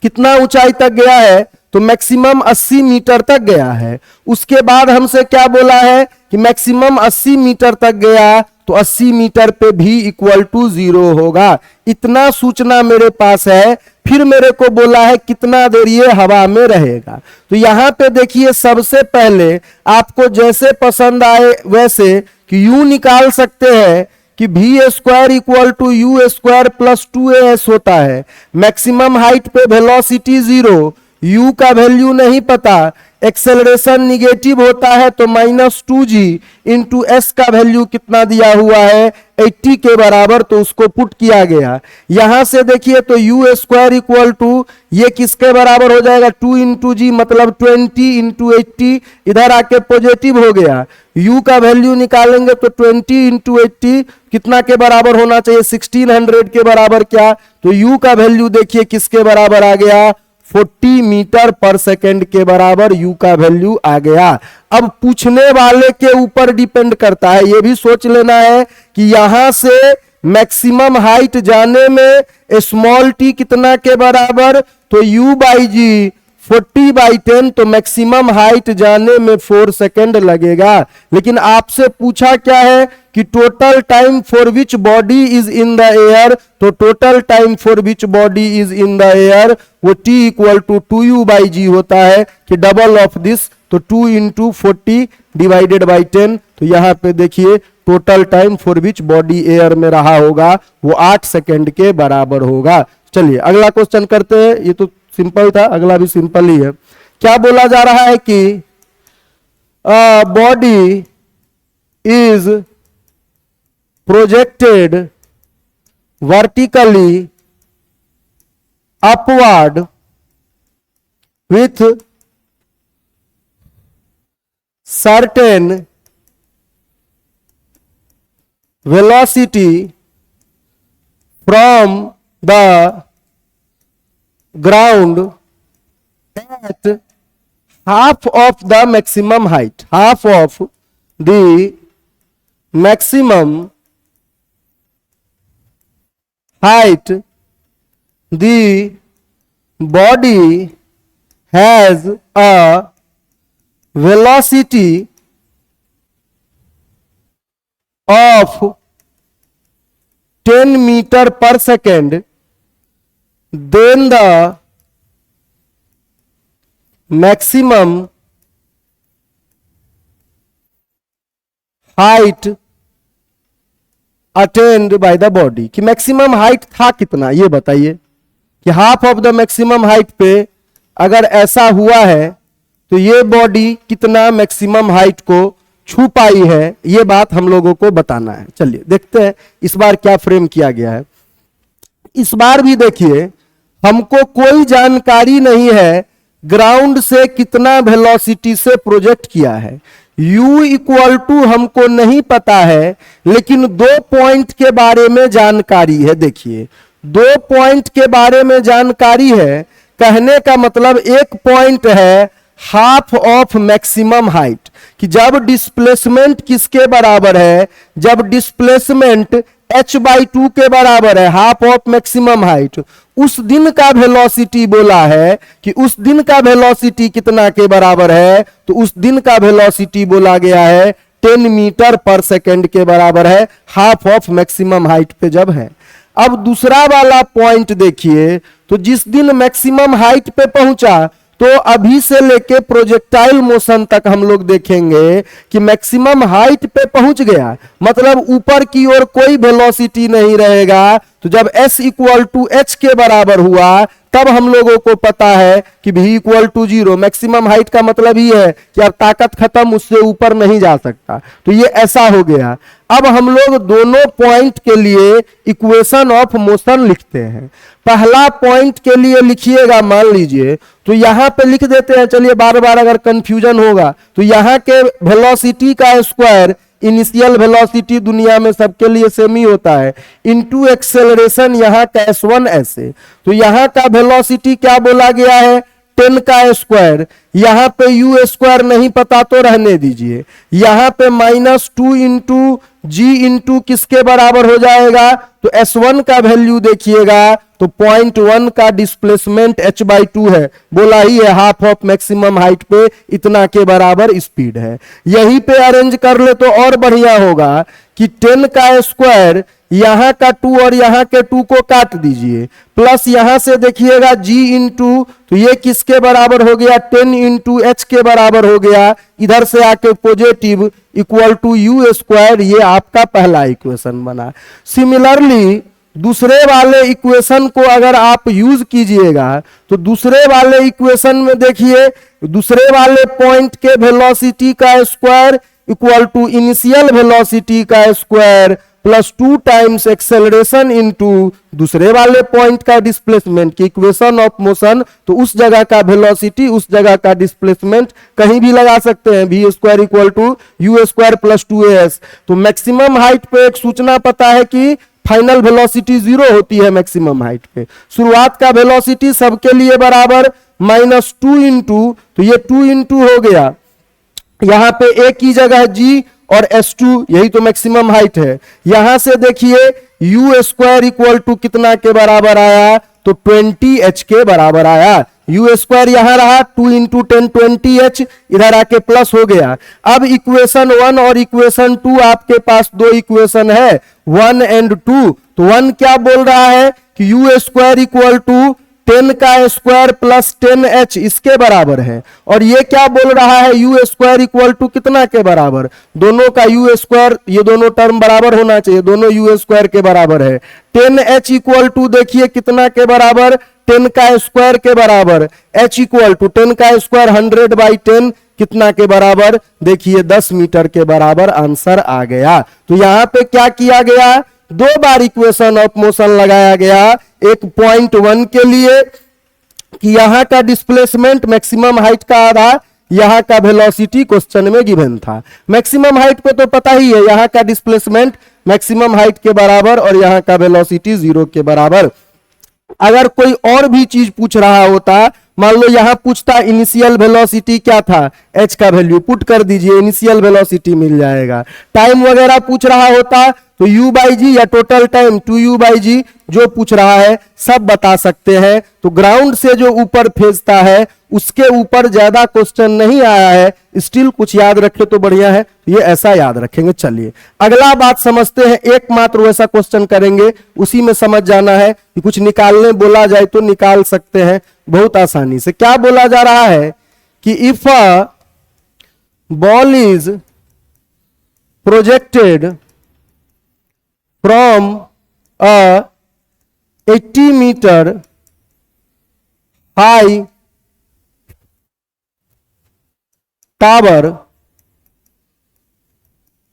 कितना ऊंचाई तक गया है, तो मैक्सिमम 80 मीटर तक गया है। उसके बाद हमसे क्या बोला है कि मैक्सिमम 80 मीटर तक गया तो 80 मीटर पे भी इक्वल टू 0 होगा। इतना सूचना मेरे पास है। फिर मेरे को बोला है कितना देर ये हवा में रहेगा। तो यहां पे देखिए सबसे पहले आपको जैसे पसंद आए वैसे कि यू निकाल सकते हैं कि v square equal to U square plus 2as होता है। मैक्सिमम हाइट पे वेलोसिटी 0, u का वैल्यू नहीं पता, एक्सेलरेशन निगेटिव होता है तो -2g इंटू एस का वैल्यू कितना दिया हुआ है 80 के बराबर, तो उसको पुट किया गया। यहां से देखिए तो यू स्क्वायर इक्वल टू ये किसके बराबर हो जाएगा 2 इंटू जी मतलब 20 इंटू 80, इधर आके पॉजिटिव हो गया। u का वैल्यू निकालेंगे तो 20 इंटू 80 कितना के बराबर होना चाहिए 1600 के बराबर। क्या तो u का वैल्यू देखिए किसके बराबर आ गया 40 मीटर पर सेकेंड के बराबर u का वैल्यू आ गया। अब पूछने वाले के ऊपर डिपेंड करता है, ये भी सोच लेना है कि यहां से मैक्सिमम हाइट जाने में स्मॉल t कितना के बराबर, तो u बाई जी 40/10, तो मैक्सिमम हाइट जाने में 4 सेकेंड लगेगा। लेकिन आपसे पूछा क्या है कि total time for which body is in the air, तो total time for which body is in the air वो t इक्वल टू 2u/g होता है कि डबल ऑफ दिस, तो 2 इंटू 40 डिवाइडेड बाई 10। तो यहां पे देखिए total time for which body air में रहा होगा वो 8 सेकेंड के बराबर होगा। चलिए अगला क्वेश्चन करते हैं, ये तो सिंपल था, अगला भी सिंपल ही है। क्या बोला जा रहा है कि body is projected vertically upward with certain velocity from the ground at half of the maximum height, half of the maximum height the body has a velocity of 10 meter per second then the maximum height attained by the body, कि maximum height था कितना, ये बताइए कि half of the maximum height पे अगर ऐसा हुआ है तो ये बॉडी कितना मैक्सिमम हाइट को छू पाई है, ये बात हम लोगों को बताना है। चलिए देखते हैं इस बार क्या फ्रेम किया गया है। इस बार भी देखिए, हमको कोई जानकारी नहीं है ग्राउंड से कितना वेलोसिटी से प्रोजेक्ट किया है। u इक्वल टू हमको नहीं पता है, लेकिन 2 पॉइंट के बारे में जानकारी है। देखिए 2 पॉइंट के बारे में जानकारी है, कहने का मतलब एक पॉइंट है हाफ ऑफ मैक्सिमम हाइट, कि जब डिस्प्लेसमेंट किसके बराबर है, जब डिस्प्लेसमेंट h/2 के बराबर है, हाफ ऑफ मैक्सिमम हाइट, उस दिन का वेलोसिटी बोला है कि उस दिन का वेलोसिटी कितना के बराबर है, तो उस दिन का वेलोसिटी बोला गया है 10 मीटर पर सेकेंड के बराबर है, हाफ ऑफ मैक्सिमम हाइट पे जब है। अब दूसरा वाला पॉइंट देखिए, तो जिस दिन मैक्सिमम हाइट पे पहुंचा, तो अभी से लेके प्रोजेक्टाइल मोशन तक हम लोग देखेंगे कि मैक्सिमम हाइट पे पहुंच गया, मतलब ऊपर की ओर कोई वेलोसिटी नहीं रहेगा। तो जब s इक्वल टू h के बराबर हुआ, तब हम लोगों को पता है कि v equal to 0, maximum height का मतलब ही है कि अब ताकत खत्म, उससे ऊपर नहीं जा सकता। तो ये ऐसा हो गया। अब हम लोग दोनों पॉइंट के लिए इक्वेशन ऑफ मोशन लिखते हैं। पहला पॉइंट के लिए लिखिएगा, मान लीजिए तो यहां पे लिख देते हैं। चलिए बार बार अगर कंफ्यूजन होगा तो यहां के वेलोसिटी का स्क्वायर, इनिशियल वेलोसिटी दुनिया में सबके लिए सेम ही होता है, इनटू एक्सेलरेशन यहां का s1 ऐसे। तो यहां का वेलोसिटी क्या बोला गया है, 10 का स्क्वायर। यहां पे u स्क्वायर नहीं पता तो रहने दीजिए। यहां पे -2 इंटू जी इंटू किसके बराबर हो जाएगा, तो s1 का वैल्यू देखिएगा तो 0.1 का डिस्प्लेसमेंट h/2 है, बोला ही है हाफ ऑफ मैक्सिमम हाइट पे इतना के बराबर स्पीड है। यहीं पे अरेंज कर ले तो और बढ़िया होगा कि 10 का स्क्वायर, यहां का 2 और यहां के 2 को काट दीजिए, प्लस यहां से देखिएगा g इंटू, तो ये किसके बराबर हो गया, 10 इंटू h के बराबर हो गया। इधर से आके positive equal to u square, ये आपका पहला इक्वेशन बना। सिमिलरली दूसरे वाले इक्वेशन को अगर आप यूज कीजिएगा तो दूसरे वाले इक्वेशन में देखिए, दूसरे वाले पॉइंट के वेलोसिटी का square equal to initial velocity का square plus 2 times acceleration into दूसरे वाले पॉइंट का डिस्प्लेसमेंट की इक्वेशन ऑफ मोशन। तो उस जगह का वेलोसिटी, उस जगह का डिस्प्लेसमेंट कहीं भी लगा सकते हैं, v square equal to u square plus 2as। तो मैक्सिमम हाइट पे एक सूचना पता है कि फाइनल वेलोसिटी 0 होती है मैक्सिमम हाइट पे। शुरुआत का वेलोसिटी सबके लिए बराबर -2 इंटू, तो ये 2 इंटू हो गया, यहां पे a की जगह g और s2, यही तो मैक्सिमम हाइट है। यहां से देखिए u स्क्वायर इक्वल टू कितना के बराबर आया, तो 20h के बराबर आया। u स्क्वायर यहां रहा 2 इंटू 10 20h, इधर आके प्लस हो गया। अब इक्वेशन 1 और इक्वेशन 2 आपके पास 2 इक्वेशन है, 1 एंड 2। तो 1 क्या बोल रहा है कि u स्क्वायर इक्वल टू 10 का स्क्वायर प्लस 10h इसके बराबर है, और ये क्या बोल रहा है u स्क्वायर इक्वल टू कितना के बराबर, दोनों का u स्क्वायर, ये दोनों टर्म बराबर होना चाहिए, दोनों u स्क्वायर के बराबर है। 10h इक्वल टू देखिए कितना के बराबर, 10 का स्क्वायर के बराबर, h इक्वल टू 10 का स्क्वायर 100/10 कितना के बराबर, देखिए 10 मीटर के बराबर आंसर आ गया। तो यहां पे क्या किया गया, 2 बार इक्वेशन ऑफ मोशन लगाया गया। एक पॉइंट 1 के लिए कि यहां का डिस्प्लेसमेंट मैक्सिमम हाइट का आधा, यहां का वेलोसिटी क्वेश्चन में गिवन था। मैक्सिमम हाइट पे तो पता ही है, यहां का डिस्प्लेसमेंट मैक्सिमम हाइट के बराबर और यहां का वेलोसिटी 0 के बराबर। अगर कोई और भी चीज पूछ रहा होता, मान लो यहां पूछता इनिशियल वेलोसिटी क्या था, h का वैल्यू पुट कर दीजिए, इनिशियल वेलोसिटी मिल जाएगा। टाइम वगैरह पूछ रहा होता तो u/g या टोटल टाइम 2u/g, जो पूछ रहा है सब बता सकते हैं। तो ग्राउंड से जो ऊपर भेजता है उसके ऊपर ज्यादा क्वेश्चन नहीं आया है, स्टिल कुछ याद रखे तो बढ़िया है, ये ऐसा याद रखेंगे। चलिए अगला बात समझते हैं, एकमात्र वैसा क्वेश्चन करेंगे, उसी में समझ जाना है कि कुछ निकालने बोला जाए तो निकाल सकते हैं बहुत आसानी से। क्या बोला जा रहा है कि if a ball is projected from a 80 metre high tower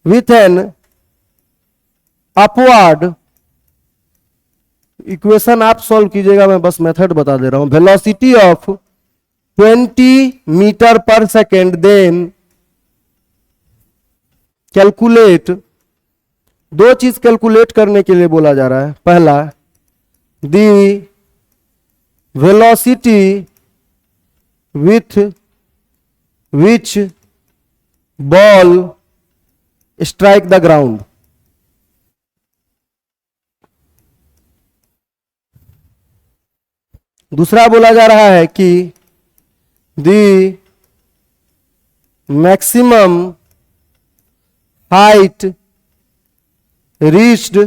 with an upward equation आप सॉल्व कीजिएगा, मैं बस मेथड बता दे रहा हूं। Velocity of 20 metre per second, then calculate, दो चीज कैलकुलेट करने के लिए बोला जा रहा है। पहला, the velocity with which ball strike the ground. दूसरा बोला जा रहा है कि the maximum height reached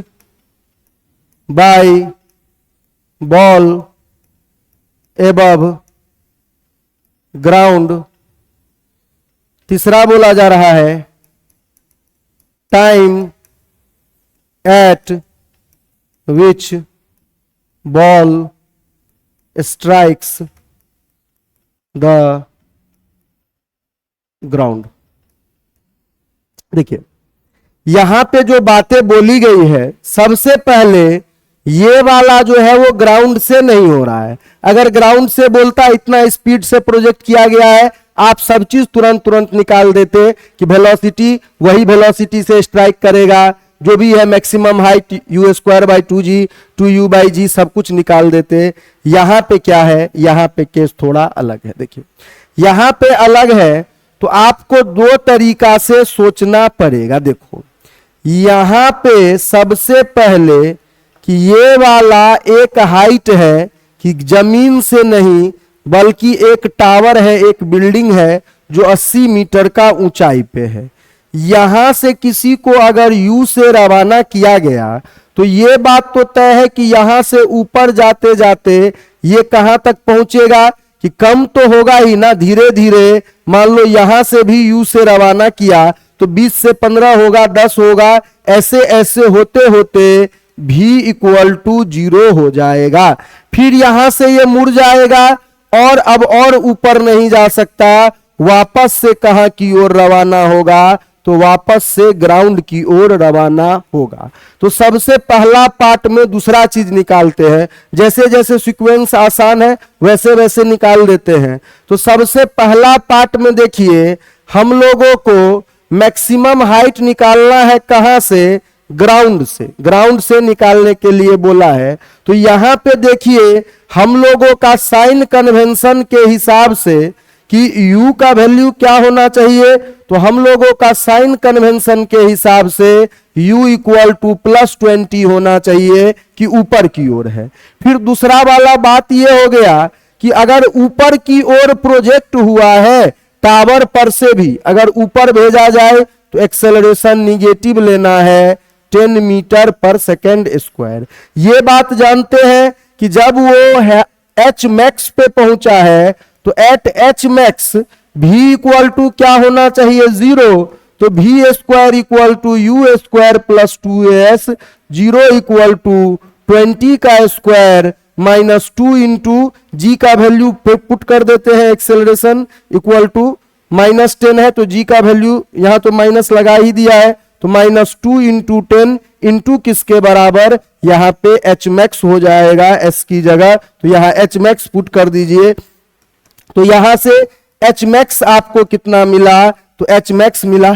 by ball above ground. तीसरा बोला जा रहा है time eight which ball strikes the ground. देखिए यहां पे जो बातें बोली गई है, सबसे पहले ये वाला जो है वो ग्राउंड से नहीं हो रहा है। अगर ग्राउंड से बोलता, इतना स्पीड से प्रोजेक्ट किया गया है, आप सब चीज तुरंत निकाल देते कि वेलोसिटी वही वेलोसिटी से स्ट्राइक करेगा, जो भी है maximum height u square by 2g 2u by g, सब कुछ निकाल देते। यहां पे क्या है, यहां पे केस थोड़ा अलग है। देखिए यहां पे अलग है तो आपको दो तरीका से सोचना पड़ेगा। देखो यहां पे सबसे पहले कि ये वाला एक हाइट है कि जमीन से नहीं बल्कि एक टावर है, एक बिल्डिंग है जो 80 मीटर का ऊंचाई पे है। यहां से किसी को अगर यू से रवाना किया गया तो ये बात तो तय है कि यहां से ऊपर जाते जाते ये कहां तक पहुंचेगा कि कम तो होगा ही ना, धीरे धीरे मान लो यहां से भी यू से रवाना किया तो 20 से 15 होगा, 10 होगा, ऐसे ऐसे होते होते v इक्वल टू 0 हो जाएगा। फिर यहां से ये मुड़ जाएगा और अब और ऊपर नहीं जा सकता, वापस से कहां की ओर रवाना होगा, तो वापस से ग्राउंड की ओर रवाना होगा। तो सबसे पहला पार्ट में दूसरा चीज निकालते हैं, जैसे जैसे सीक्वेंस आसान है वैसे वैसे निकाल देते हैं। तो सबसे पहला पार्ट में देखिए हम लोगों को मैक्सिमम हाइट निकालना है कहां से, ग्राउंड से। ग्राउंड से निकालने के लिए बोला है। तो यहां पे देखिए हम लोगों का साइन कन्वेंशन के हिसाब से कि u का वैल्यू क्या होना चाहिए, तो हम लोगों का साइन कन्वेंशन के हिसाब से u इक्वल टू +20 होना चाहिए कि ऊपर की ओर है। फिर दूसरा वाला बात ये हो गया कि अगर ऊपर की ओर प्रोजेक्ट हुआ है टावर पर से भी अगर ऊपर भेजा जाए तो एक्सेलरेशन निगेटिव लेना है 10 मीटर पर सेकेंड स्क्वायर। ये बात जानते हैं कि जब वो एच मैक्स पे पहुंचा है तो एट एच मैक्स भी इक्वल टू क्या होना चाहिए, 0। तो v square equal to U square plus 2as, 0 equal to 20 का स्क्वायर माइनस 2 इंटू जी का वैल्यू पुट कर देते हैं, एक्सेलरेशन इक्वल टू -10 है तो जी का वैल्यू यहां तो माइनस लगा ही दिया है, तो -2 इंटू 10 इंटू किसके बराबर, यहां पे एच मैक्स हो जाएगा एस की जगह, तो यहां एच मैक्स पुट कर दीजिए। तो यहां से एच मैक्स आपको कितना मिला, तो एच मैक्स मिला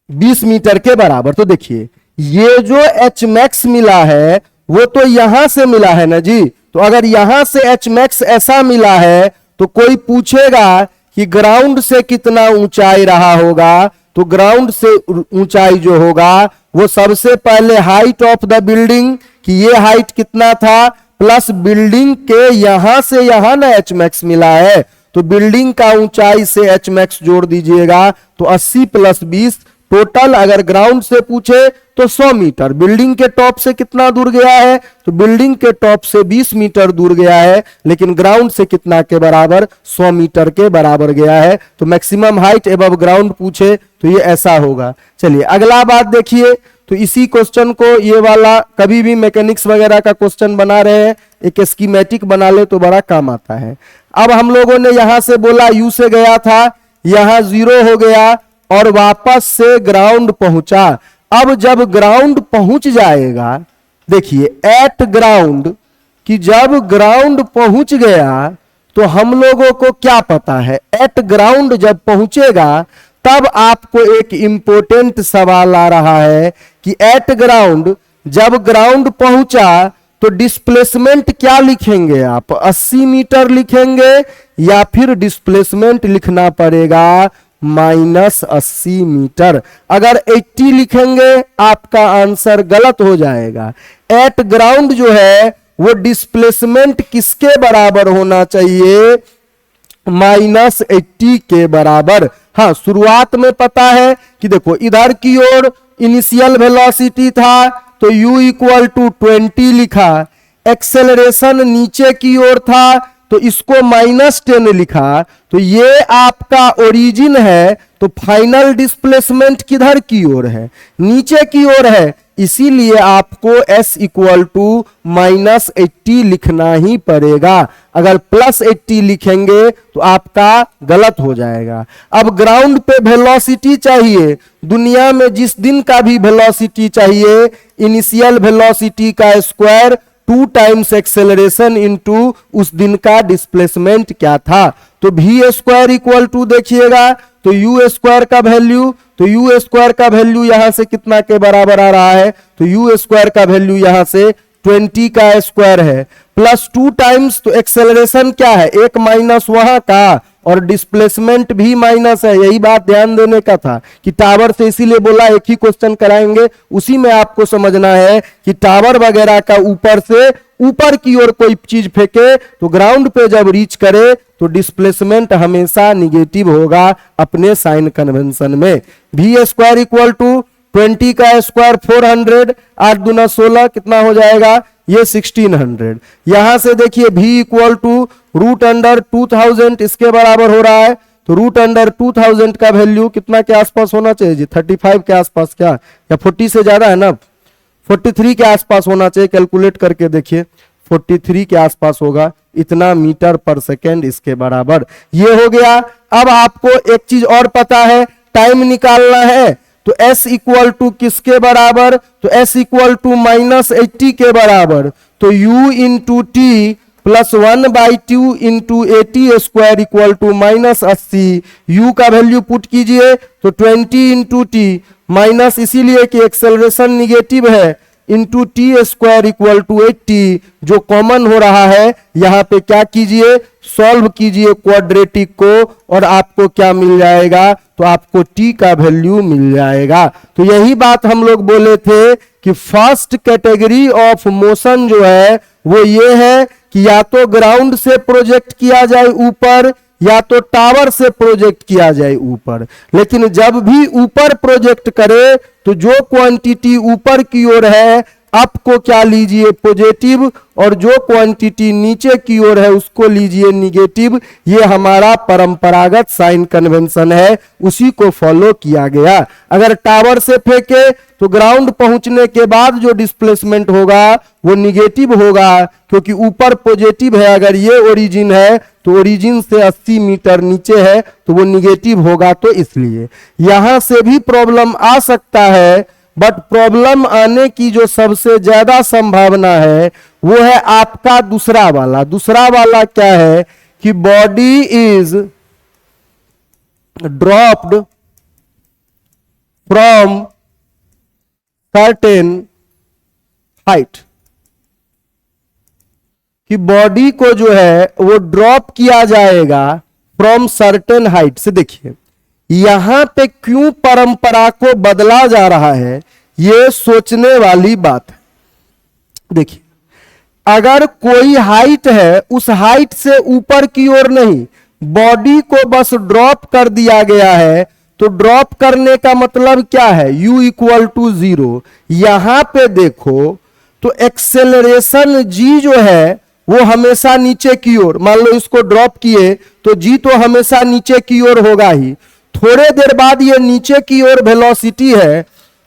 20 मीटर के बराबर। तो देखिए ये जो एच मैक्स मिला है वो तो यहां से मिला है ना जी। तो अगर यहां से एच मैक्स ऐसा मिला है तो कोई पूछेगा कि ग्राउंड से कितना ऊंचाई रहा होगा, तो ग्राउंड से ऊंचाई जो होगा वो सबसे पहले हाइट ऑफ द बिल्डिंग कि ये हाइट कितना था प्लस बिल्डिंग के यहां से यहां ना एच मैक्स मिला है, तो बिल्डिंग का ऊंचाई से एच मैक्स जोड़ दीजिएगा तो 80 + 20 टोटल। अगर ग्राउंड से पूछे तो 100 मीटर। बिल्डिंग के टॉप से कितना दूर गया है, तो बिल्डिंग के टॉप से 20 मीटर दूर गया है, लेकिन ग्राउंड से कितना के बराबर, 100 मीटर के बराबर गया है। तो मैक्सिमम हाइट एबव ग्राउंड पूछे तो ये ऐसा होगा। चलिए अगला बात देखिए, तो इसी क्वेश्चन को, ये वाला कभी भी मैकेनिक्स वगैरह का क्वेश्चन बना रहे हैं, एक स्कीमेटिक बना ले तो बड़ा काम आता है। अब हम लोगों ने यहां से बोला यू से गया था, यहां 0 हो गया और वापस से ग्राउंड पहुंचा। अब जब ग्राउंड पहुंच जाएगा, देखिए एट ग्राउंड, कि जब ग्राउंड पहुंच गया तो हम लोगों को क्या पता है, एट ग्राउंड जब पहुंचेगा तब आपको एक इंपॉर्टेंट सवाल आ रहा है कि एट ग्राउंड जब ग्राउंड पहुंचा तो डिस्प्लेसमेंट क्या लिखेंगे आप, 80 मीटर लिखेंगे या फिर डिस्प्लेसमेंट लिखना पड़ेगा -80 मीटर। अगर 80 लिखेंगे आपका आंसर गलत हो जाएगा। एट ग्राउंड जो है वो डिस्प्लेसमेंट किसके बराबर होना चाहिए, -80 के बराबर। हाँ, शुरुआत में पता है कि देखो इधर की ओर इनिशियल वेलोसिटी था तो u = 20 लिखा, एक्सेलरेशन नीचे की ओर था तो इसको -10 लिखा। तो ये आपका ओरिजिन है, तो फाइनल डिस्प्लेसमेंट किधर की ओर है, नीचे की ओर है, इसीलिए आपको s = -80 लिखना ही पड़ेगा। अगर +80 लिखेंगे तो आपका गलत हो जाएगा। अब ग्राउंड पे वेलोसिटी चाहिए, दुनिया में जिस दिन का भी वेलोसिटी चाहिए, इनिशियल वेलोसिटी का स्क्वायर 2 टाइम्स एक्सेलरेशन इनटू उस दिन का डिस्प्लेसमेंट क्या था। तो v² = देखिएगा तो u² का वैल्यू, तो u² का वैल्यू यहां से कितना के बराबर आ रहा है, तो u² का वैल्यू यहां से 20 का स्क्वायर है, +2 टाइम्स, तो एक्सेलरेशन क्या है, एक माइनस वहां का और डिस्प्लेसमेंट भी माइनस है। यही बात ध्यान देने का था कि टावर से, इसीलिए बोला एक ही क्वेश्चन कराएंगे, उसी में आपको समझना है कि टावर वगैरह का ऊपर से ऊपर की ओर कोई चीज फेंके तो ग्राउंड पे जब रीच करे तो डिस्प्लेसमेंट हमेशा निगेटिव होगा अपने साइन कन्वेंशन में। v² = 20 का स्क्वायर 400, 8 दूना 16 कितना हो जाएगा, ये 1600। यहां से देखिए v = √2000 इसके बराबर हो रहा है, तो √2000 का वैल्यू कितना के आसपास होना चाहिए जी, 35 के आसपास क्या, या 40 से ज्यादा है ना, 43 के आसपास होना चाहिए। कैलकुलेट करके देखिए 43 के आसपास होगा, इतना मीटर पर सेकेंड इसके बराबर ये हो गया। अब आपको एक चीज और पता है, टाइम निकालना है, तो s = किसके बराबर, तो s = -80 के बराबर, तो u × t + 1/2 × 80² = -80। u का वैल्यू पुट कीजिए तो 20 × t माइनस, इसीलिए कि एक्सेलरेशन निगेटिव है, इंटू t² = 80, जो कॉमन हो रहा है यहां पे क्या कीजिए, सॉल्व कीजिए क्वाड्रेटिक को और आपको क्या मिल जाएगा, तो आपको t का वैल्यू मिल जाएगा। तो यही बात हम लोग बोले थे कि फर्स्ट कैटेगरी ऑफ मोशन जो है वो ये है कि या तो ग्राउंड से प्रोजेक्ट किया जाए ऊपर, या तो टावर से प्रोजेक्ट किया जाए ऊपर। लेकिन जब भी ऊपर प्रोजेक्ट करे तो जो क्वांटिटी ऊपर की ओर है अप को क्या लीजिए, पॉजिटिव, और जो क्वांटिटी नीचे की ओर है उसको लीजिए निगेटिव। ये हमारा परंपरागत साइन कन्वेंशन है, उसी को फॉलो किया गया। अगर टावर से फेंके तो ग्राउंड पहुंचने के बाद जो डिस्प्लेसमेंट होगा वो निगेटिव होगा, क्योंकि ऊपर पॉजिटिव है। अगर ये ओरिजिन है तो ओरिजिन से 80 मीटर नीचे है तो वो निगेटिव होगा। तो इसलिए यहां से भी प्रॉब्लम आ सकता है, बट प्रॉब्लम आने की जो सबसे ज्यादा संभावना है वो है आपका दूसरा वाला। दूसरा वाला क्या है कि body is dropped from certain height, कि बॉडी को जो है वो ड्रॉप किया जाएगा फ्रॉम सर्टेन हाइट से। देखिए यहां पे क्यों परंपरा को बदला जा रहा है, ये सोचने वाली बात है। देखिए अगर कोई हाइट है, उस हाइट से ऊपर की ओर नहीं, बॉडी को बस ड्रॉप कर दिया गया है, तो ड्रॉप करने का मतलब क्या है, u इक्वल टू 0। यहां पे देखो तो एक्सेलरेशन g जो है वो हमेशा नीचे की ओर, मान लो इसको ड्रॉप किए तो g तो हमेशा नीचे की ओर होगा ही। थोड़े देर बाद ये नीचे की ओर वेलोसिटी है,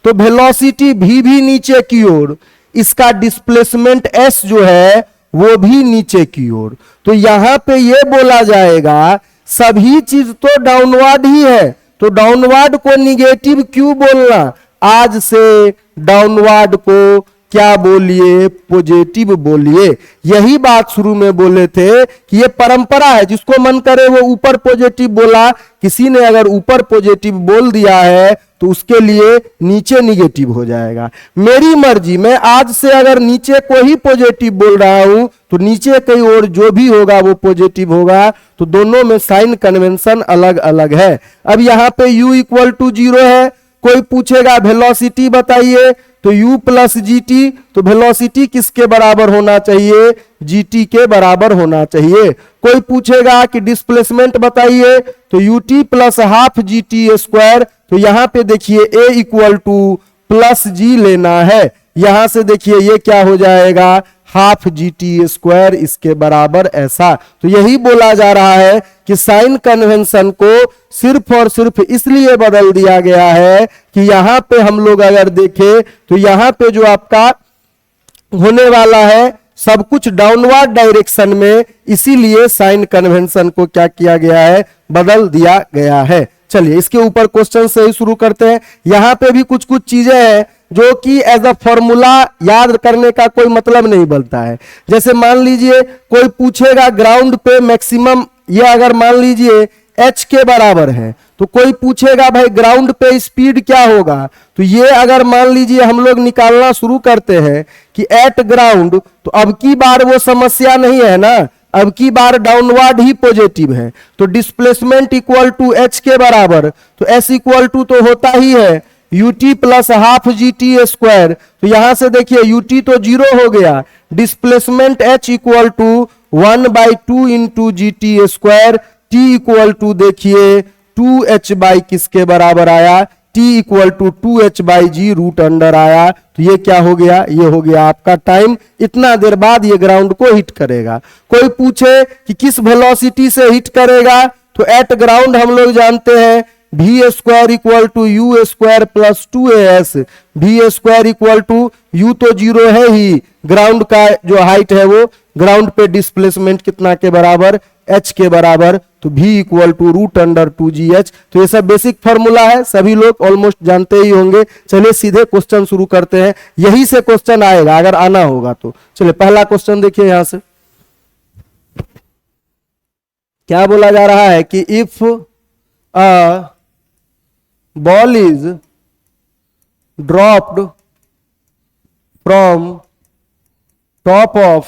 तो वेलोसिटी भी नीचे की ओर, इसका डिस्प्लेसमेंट s जो है वो भी नीचे की ओर। तो यहां पे ये बोला जाएगा सभी चीज तो डाउनवर्ड ही है, तो डाउनवर्ड को निगेटिव क्यों बोलना, आज से डाउनवर्ड को क्या बोलिए, पॉजिटिव बोलिए। यही बात शुरू में बोले थे कि ये परंपरा है, जिसको मन करे वो ऊपर पॉजिटिव बोला, किसी ने अगर ऊपर पॉजिटिव बोल दिया है तो उसके लिए नीचे निगेटिव हो जाएगा। मेरी मर्जी, मैं आज से अगर नीचे को ही पॉजिटिव बोल रहा हूं तो नीचे की ओर जो भी होगा वो पॉजिटिव होगा, तो दोनों में साइन कन्वेंशन अलग अलग है। अब यहां पे u इक्वल टू 0 है, कोई पूछेगा वेलोसिटी बताइए, तो u प्लस जी टी, तो वेलोसिटी किसके बराबर होना चाहिए, gt के बराबर होना चाहिए। कोई पूछेगा कि डिस्प्लेसमेंट बताइए, तो ut plus half G T square, तो यहां पे देखिए a इक्वल टू प्लस जी लेना है, यहां से देखिए ये क्या हो जाएगा, हाफ जी टी स्क्वायर इसके बराबर ऐसा। तो यही बोला जा रहा है कि साइन कन्वेंशन को सिर्फ और सिर्फ इसलिए बदल दिया गया है कि यहां पे हम लोग अगर देखें तो यहां पे जो आपका होने वाला है सब कुछ डाउनवर्ड डायरेक्शन में, इसीलिए साइन कन्वेंशन को क्या किया गया है, बदल दिया गया है। चलिए इसके ऊपर क्वेश्चन से ही शुरू करते हैं। यहां पे भी कुछ कुछ चीजें हैं जो कि एज अ फॉर्मूला याद करने का कोई मतलब नहीं बनता है। जैसे मान लीजिए कोई पूछेगा ग्राउंड पे मैक्सिमम, ये अगर मान लीजिए h के बराबर है, तो कोई पूछेगा भाई ग्राउंड पे स्पीड क्या होगा, तो ये अगर मान लीजिए हम लोग निकालना शुरू करते हैं कि एट ग्राउंड, तो अब की बार वो समस्या नहीं है ना, अब की बार डाउनवर्ड ही पॉजिटिव है, तो डिस्प्लेसमेंट इक्वल टू h के बराबर, तो s इक्वल टू तो होता ही है ut plus half G T square, तो यहां से देखिए ut तो 0 हो गया, displacement h equal to 1/2 into G T square, t equal to देखिए 2h बाई किसके बराबर आया, t equal to 2h by G root under आया। तो ये क्या हो गया, ये हो गया आपका टाइम, इतना देर बाद ये ग्राउंड को हिट करेगा। कोई पूछे कि किस वेलोसिटी से हिट करेगा, तो एट ग्राउंड हम लोग जानते हैं v square equal to U square plus 2as, v square equal to u तो 0 है ही, ग्राउंड का जो हाइट है वो, ग्राउंड पे डिस्प्लेसमेंट कितना के बराबर, h के बराबर, तो v equal to root under 2gh। तो ये सब बेसिक फॉर्मूला है, सभी लोग ऑलमोस्ट जानते ही होंगे। चलिए सीधे क्वेश्चन शुरू करते हैं, यही से क्वेश्चन आएगा अगर आना होगा तो। चलिए पहला क्वेश्चन देखिए, यहां से क्या बोला जा रहा है कि if a ball is dropped from top of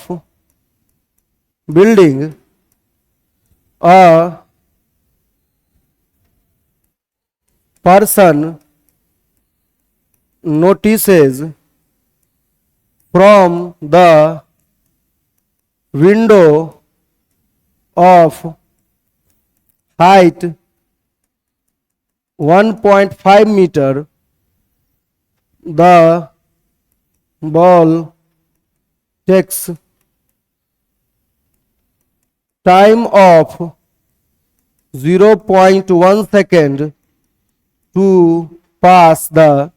building, a person notices from the window of height 1.5 meter, the ball takes time of 0.1 second to pass the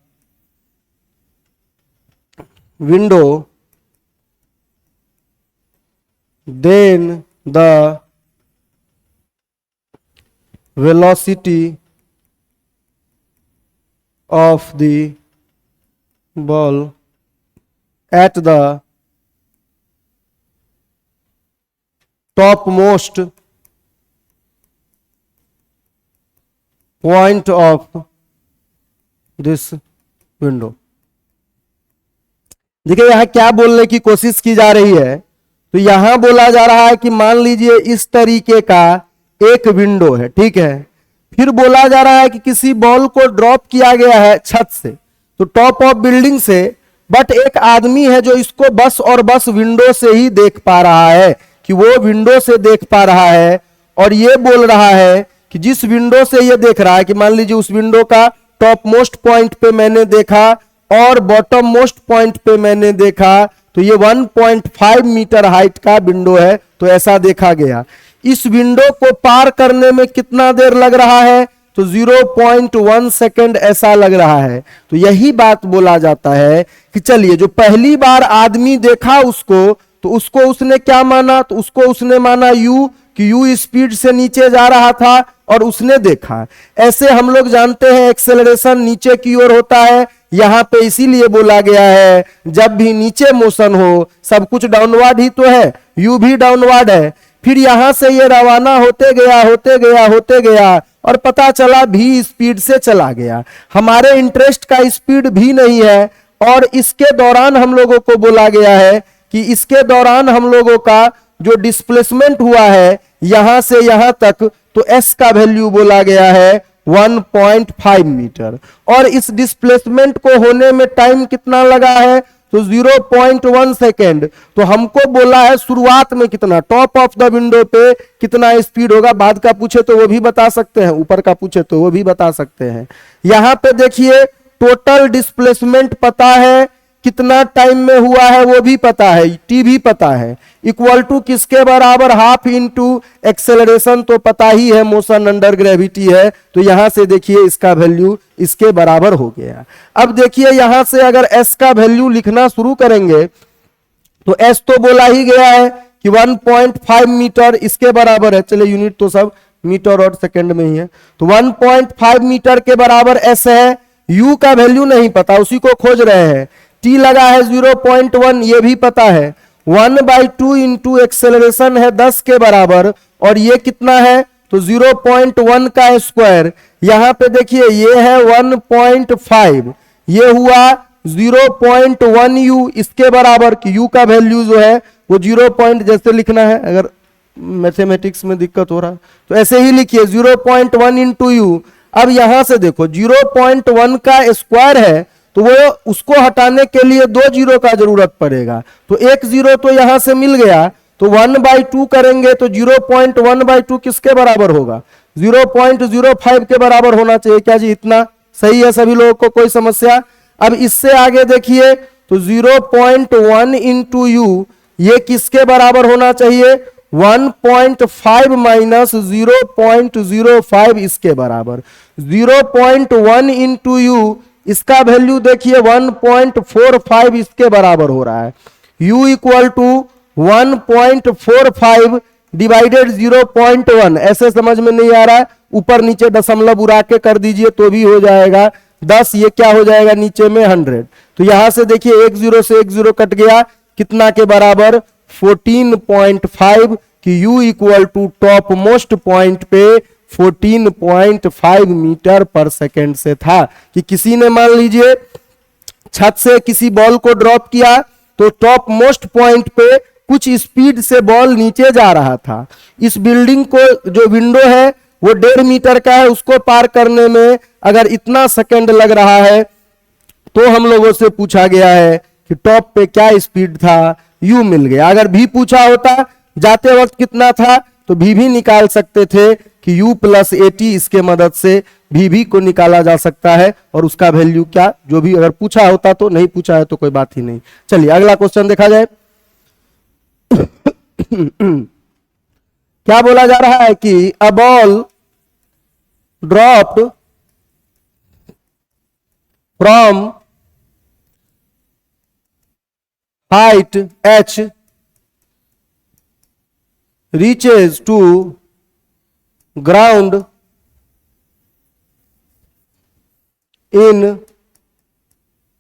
window, then the velocity of the ball at the topmost point of this window। देखिए यहां क्या बोलने की कोशिश की जा रही है, तो यहां बोला जा रहा है कि मान लीजिए इस तरीके का एक विंडो है, ठीक है, फिर बोला जा रहा है कि किसी बॉल को ड्रॉप किया गया है छत से, तो टॉप ऑफ बिल्डिंग से, बट एक आदमी है जो इसको बस और बस विंडो से ही देख पा रहा है, कि वो विंडो से देख पा रहा है और ये बोल रहा है कि जिस विंडो से ये देख रहा है कि मान लीजिए उस विंडो का टॉप मोस्ट पॉइंट पे मैंने देखा और बॉटम मोस्ट पॉइंट पे मैंने देखा, तो ये 1.5 मीटर हाइट का विंडो है, तो ऐसा देखा गया। इस विंडो को पार करने में कितना देर लग रहा है, तो 0.1 सेकेंड ऐसा लग रहा है। तो यही बात बोला जाता है कि चलिए जो पहली बार आदमी देखा उसको, तो उसको उसने क्या माना, तो उसको उसने माना u, कि u स्पीड से नीचे जा रहा था और उसने देखा। ऐसे हम लोग जानते हैं एक्सेलरेशन नीचे की ओर होता है, यहां पे इसीलिए बोला गया है जब भी नीचे मोशन हो, सब कुछ डाउनवर्ड ही तो है, u भी डाउनवर्ड है। फिर यहां से ये रवाना होते गया होते गया होते गया और पता चला भी स्पीड से चला गया। हमारे इंटरेस्ट का स्पीड भी नहीं है, और इसके दौरान हम लोगों को बोला गया है कि इसके दौरान हम लोगों का जो डिस्प्लेसमेंट हुआ है यहां से यहां तक, तो s का वैल्यू बोला गया है 1.5 मीटर। और इस डिस्प्लेसमेंट को होने में टाइम कितना लगा है, तो 0.1 सेकेंड। तो हमको बोला है शुरुआत में कितना, टॉप ऑफ द विंडो पे कितना स्पीड होगा, बाद का पूछे तो वो भी बता सकते हैं, ऊपर का पूछे तो वो भी बता सकते हैं। यहां पे देखिए टोटल डिस्प्लेसमेंट पता है, कितना टाइम में हुआ है वो भी पता है, टी भी पता है, इक्वल टू किसके बराबर, हाफ इनटू एक्सेलरेशन तो पता ही है, मोशन अंडर ग्रेविटी है। तो यहां से देखिए इसका वैल्यू इसके बराबर हो गया। अब देखिए यहां से अगर s का वैल्यू लिखना शुरू करेंगे तो s तो बोला ही गया है कि 1.5 मीटर इसके बराबर है, चलिए यूनिट तो सब मीटर और सेकंड में ही है, तो 1.5 मीटर के बराबर s है। u का वैल्यू नहीं पता, उसी को खोज रहे हैं। t लगा है 0.1, ये भी पता है। 1/2 इंटू एक्सेलरेशन है 10 के बराबर, और ये कितना है, तो 0.1 का स्क्वायर। यहां पे देखिए ये है 1.5, ये हुआ 0.1 u इसके बराबर, कि u का वैल्यू जो है वो 0 पॉइंट जैसे लिखना है, अगर मैथमेटिक्स में दिक्कत हो रहा तो ऐसे ही लिखिए 0.1 इंटू यू। अब यहां से देखो 0.1 का स्क्वायर है, तो वो उसको हटाने के लिए 2 जीरो का जरूरत पड़ेगा, तो 1 जीरो तो यहां से मिल गया, तो 1/2 करेंगे तो 0.1/2 किसके बराबर होगा, 0.05 के बराबर होना चाहिए। क्या जी इतना सही है सभी लोगों को, कोई समस्या? अब इससे आगे देखिए तो 0.1 इंटू यू, ये किसके बराबर होना चाहिए, 1.5 माइनस 0.05 इसके बराबर। 0.1 इंटू यू, इसका वैल्यू देखिए 1.45 इसके बराबर हो रहा है। u इक्वल टू 1.45 डिवाइडेड 0.1, ऐसे समझ में नहीं आ रहा है, ऊपर नीचे दशमलव उड़ा के कर दीजिए तो भी हो जाएगा 10, ये क्या हो जाएगा नीचे में 100। तो यहां से देखिए 1 जीरो से 1 जीरो कट गया, कितना के बराबर 14.5, कि u equal to top most point पे 14.5 मीटर पर सेकेंड से था। कि किसी ने मान लीजिए छत से किसी बॉल को ड्रॉप किया, तो टॉप मोस्ट पॉइंट पे कुछ स्पीड से बॉल नीचे जा रहा था। इस बिल्डिंग को जो विंडो है वो 1.5 मीटर का है, उसको पार करने में अगर इतना सेकेंड लग रहा है, तो हम लोगों से पूछा गया है कि टॉप पे क्या स्पीड था, u मिल गया। अगर भी पूछा होता जाते वक्त कितना था, तो भी निकाल सकते थे कि u प्लस 80, इसके मदद से भी को निकाला जा सकता है, और उसका वैल्यू क्या जो भी अगर पूछा होता, तो नहीं पूछा है तो कोई बात ही नहीं। चलिए अगला क्वेश्चन देखा जाए। क्या बोला जा रहा है कि a ball dropped from height h reaches to ground in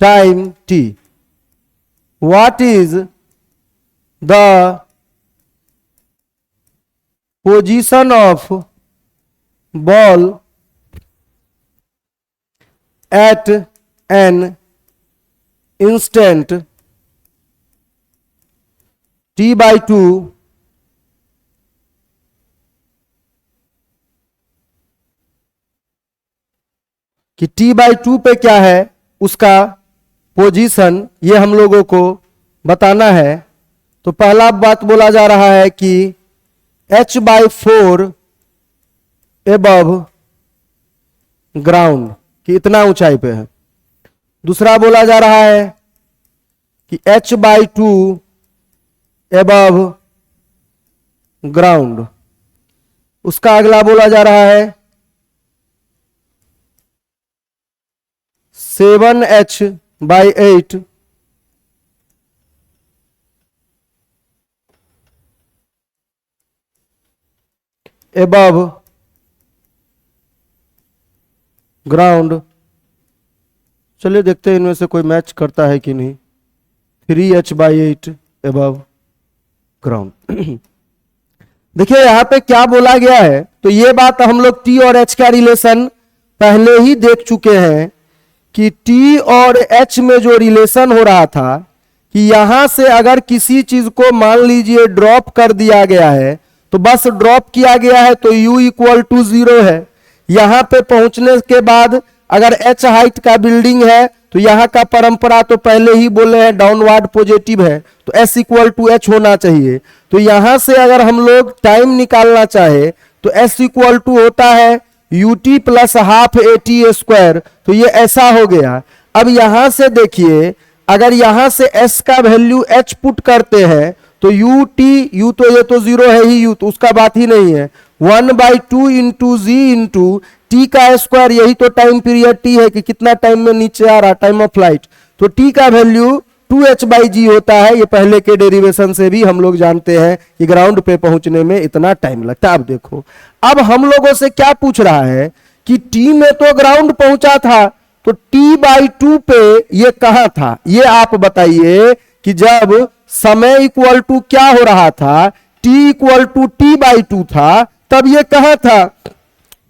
time t. What is the position of ball at an instant t/2 कि t/2 पे क्या है उसका पोजीशन, ये हम लोगों को बताना है। तो पहला बात बोला जा रहा है कि h/4 एबव ग्राउंड, कि इतना ऊंचाई पे है। दूसरा बोला जा रहा है कि h/2 एबव ग्राउंड। उसका अगला बोला जा रहा है 7h/8 एबव ग्राउंड। चलिए देखते हैं इनमें से कोई मैच करता है कि नहीं। 3h/8 above ground. देखिए यहां पे क्या बोला गया है, तो ये बात हम लोग टी और एच का रिलेशन पहले ही देख चुके हैं कि टी और एच में जो रिलेशन हो रहा था कि यहां से अगर किसी चीज को मान लीजिए ड्रॉप कर दिया गया है, तो बस ड्रॉप किया गया है तो u इक्वल टू 0 है। यहां पे पहुंचने के बाद अगर h हाइट का बिल्डिंग है तो यहां का परंपरा तो पहले ही बोले हैं डाउनवर्ड पॉजिटिव है, तो s इक्वल टू h होना चाहिए। तो यहां से अगर हम लोग टाइम निकालना चाहे तो s इक्वल टू होता है ut प्लस हाफ at²। तो ये ऐसा हो गया। अब यहां से देखिए अगर यहां से s का वैल्यू h पुट करते हैं तो u तो ये तो 0 है ही, u तो उसका बात ही नहीं है। 1/2 इंटू जी इंटू टी का स्क्वायर, यही तो टाइम पीरियड टी है कि कितना टाइम में नीचे आ रहा, टाइम ऑफ फ्लाइट। तो टी का वैल्यू 2h/g होता है। ये पहले के डेरिवेशन से भी हम लोग जानते हैं कि ग्राउंड पे पहुंचने में इतना टाइम लगता है। अब देखो, अब हम लोगों से क्या पूछ रहा है कि टी में तो ग्राउंड पहुंचा था, तो t/2 पे ये कहां था, ये आप बताइए कि जब समय इक्वल टू क्या हो रहा था, t इक्वल टू t/2 था, तब ये कहां था।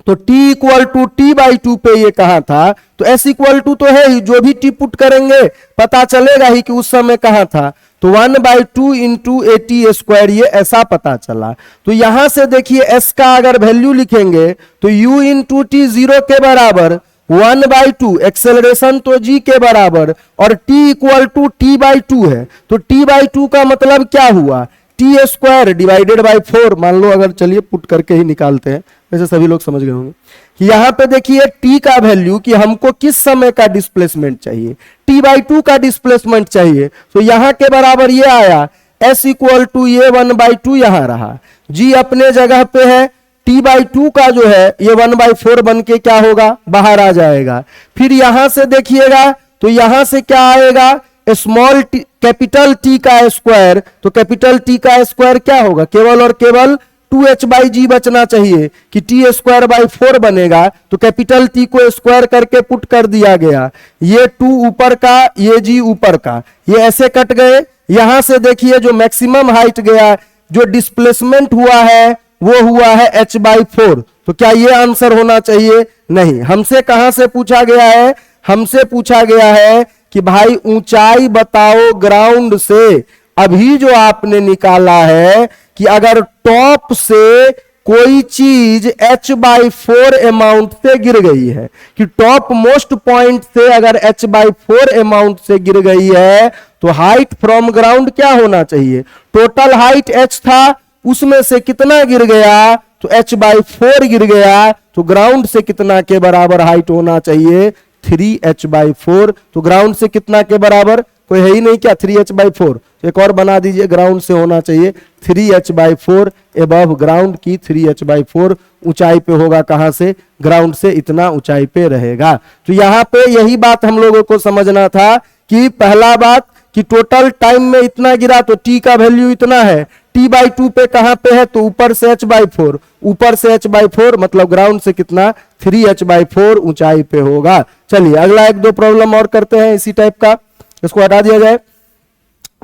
तो t इक्वल टू t/2 पे ये कहां था, तो s इक्वल टू तो है ही, जो भी t पुट करेंगे पता चलेगा ही कि उस समय कहां था। तो 1/2 इंटू at², ये ऐसा पता चला। तो यहां से देखिए s का अगर वैल्यू लिखेंगे तो u इंटू टी 0 के बराबर, 1/2 एक्सेलरेशन तो g के बराबर, और t इक्वल टू t/2 है। तो t/2 का मतलब क्या हुआ, t² डिवाइडेड बाई 4 मान लो। अगर चलिए पुट करके ही निकालते हैं, वैसे सभी लोग समझ गए होंगे कि यहां पे देखिए t का वैल्यू कि हमको किस समय का डिस्प्लेसमेंट चाहिए, t/2 का डिस्प्लेसमेंट चाहिए। तो यहां के बराबर ये आया, s इक्वल टू ये 1/2 यहां रहा, g अपने जगह पे है, t/2 का जो है ये 1/4 बन के क्या होगा, बाहर आ जाएगा। फिर यहां से देखिएगा तो यहां से क्या आएगा, स्मॉल कैपिटल टी का स्क्वायर। तो कैपिटल टी का स्क्वायर क्या होगा, केवल और केवल 2h/g बचना चाहिए कि t²/4 बनेगा। तो कैपिटल टी को स्क्वायर करके पुट कर दिया गया, ये 2 ऊपर का, ये g ऊपर का, ये ऐसे कट गए। यहां से देखिए जो मैक्सिमम हाइट गया, जो डिस्प्लेसमेंट हुआ है वो हुआ है h/4। तो क्या ये आंसर होना चाहिए, नहीं। हमसे कहां से पूछा गया है, हमसे पूछा गया है कि भाई ऊंचाई बताओ ग्राउंड से। अभी जो आपने निकाला है कि अगर टॉप से कोई चीज h/4 अमाउंट से गिर गई है, कि टॉप मोस्ट पॉइंट से अगर h/4 अमाउंट से गिर गई है, तो हाइट फ्रॉम ग्राउंड क्या होना चाहिए, टोटल हाइट h था, उसमें से कितना गिर गया, तो h/4 गिर गया। तो ग्राउंड से कितना के बराबर हाइट होना चाहिए, 3h/4। तो ग्राउंड से कितना के बराबर, कोई है ही नहीं क्या, 3h/4। तो एक और बना दीजिए, ग्राउंड से होना चाहिए 3h/4 एबव ग्राउंड की 3h/4 ऊंचाई पे होगा, कहां से, ग्राउंड से इतना ऊंचाई पे रहेगा। तो यहां पे यही बात हम लोगों को समझना था कि पहला बात कि टोटल टाइम में इतना गिरा तो t का वैल्यू इतना है, t/2 पे कहां पे है, तो ऊपर से h/4, ऊपर से h/4 मतलब ग्राउंड से कितना, 3h/4 ऊंचाई पे होगा। चलिए अगला एक दो प्रॉब्लम और करते हैं इसी टाइप का, इसको हटा दिया जाए।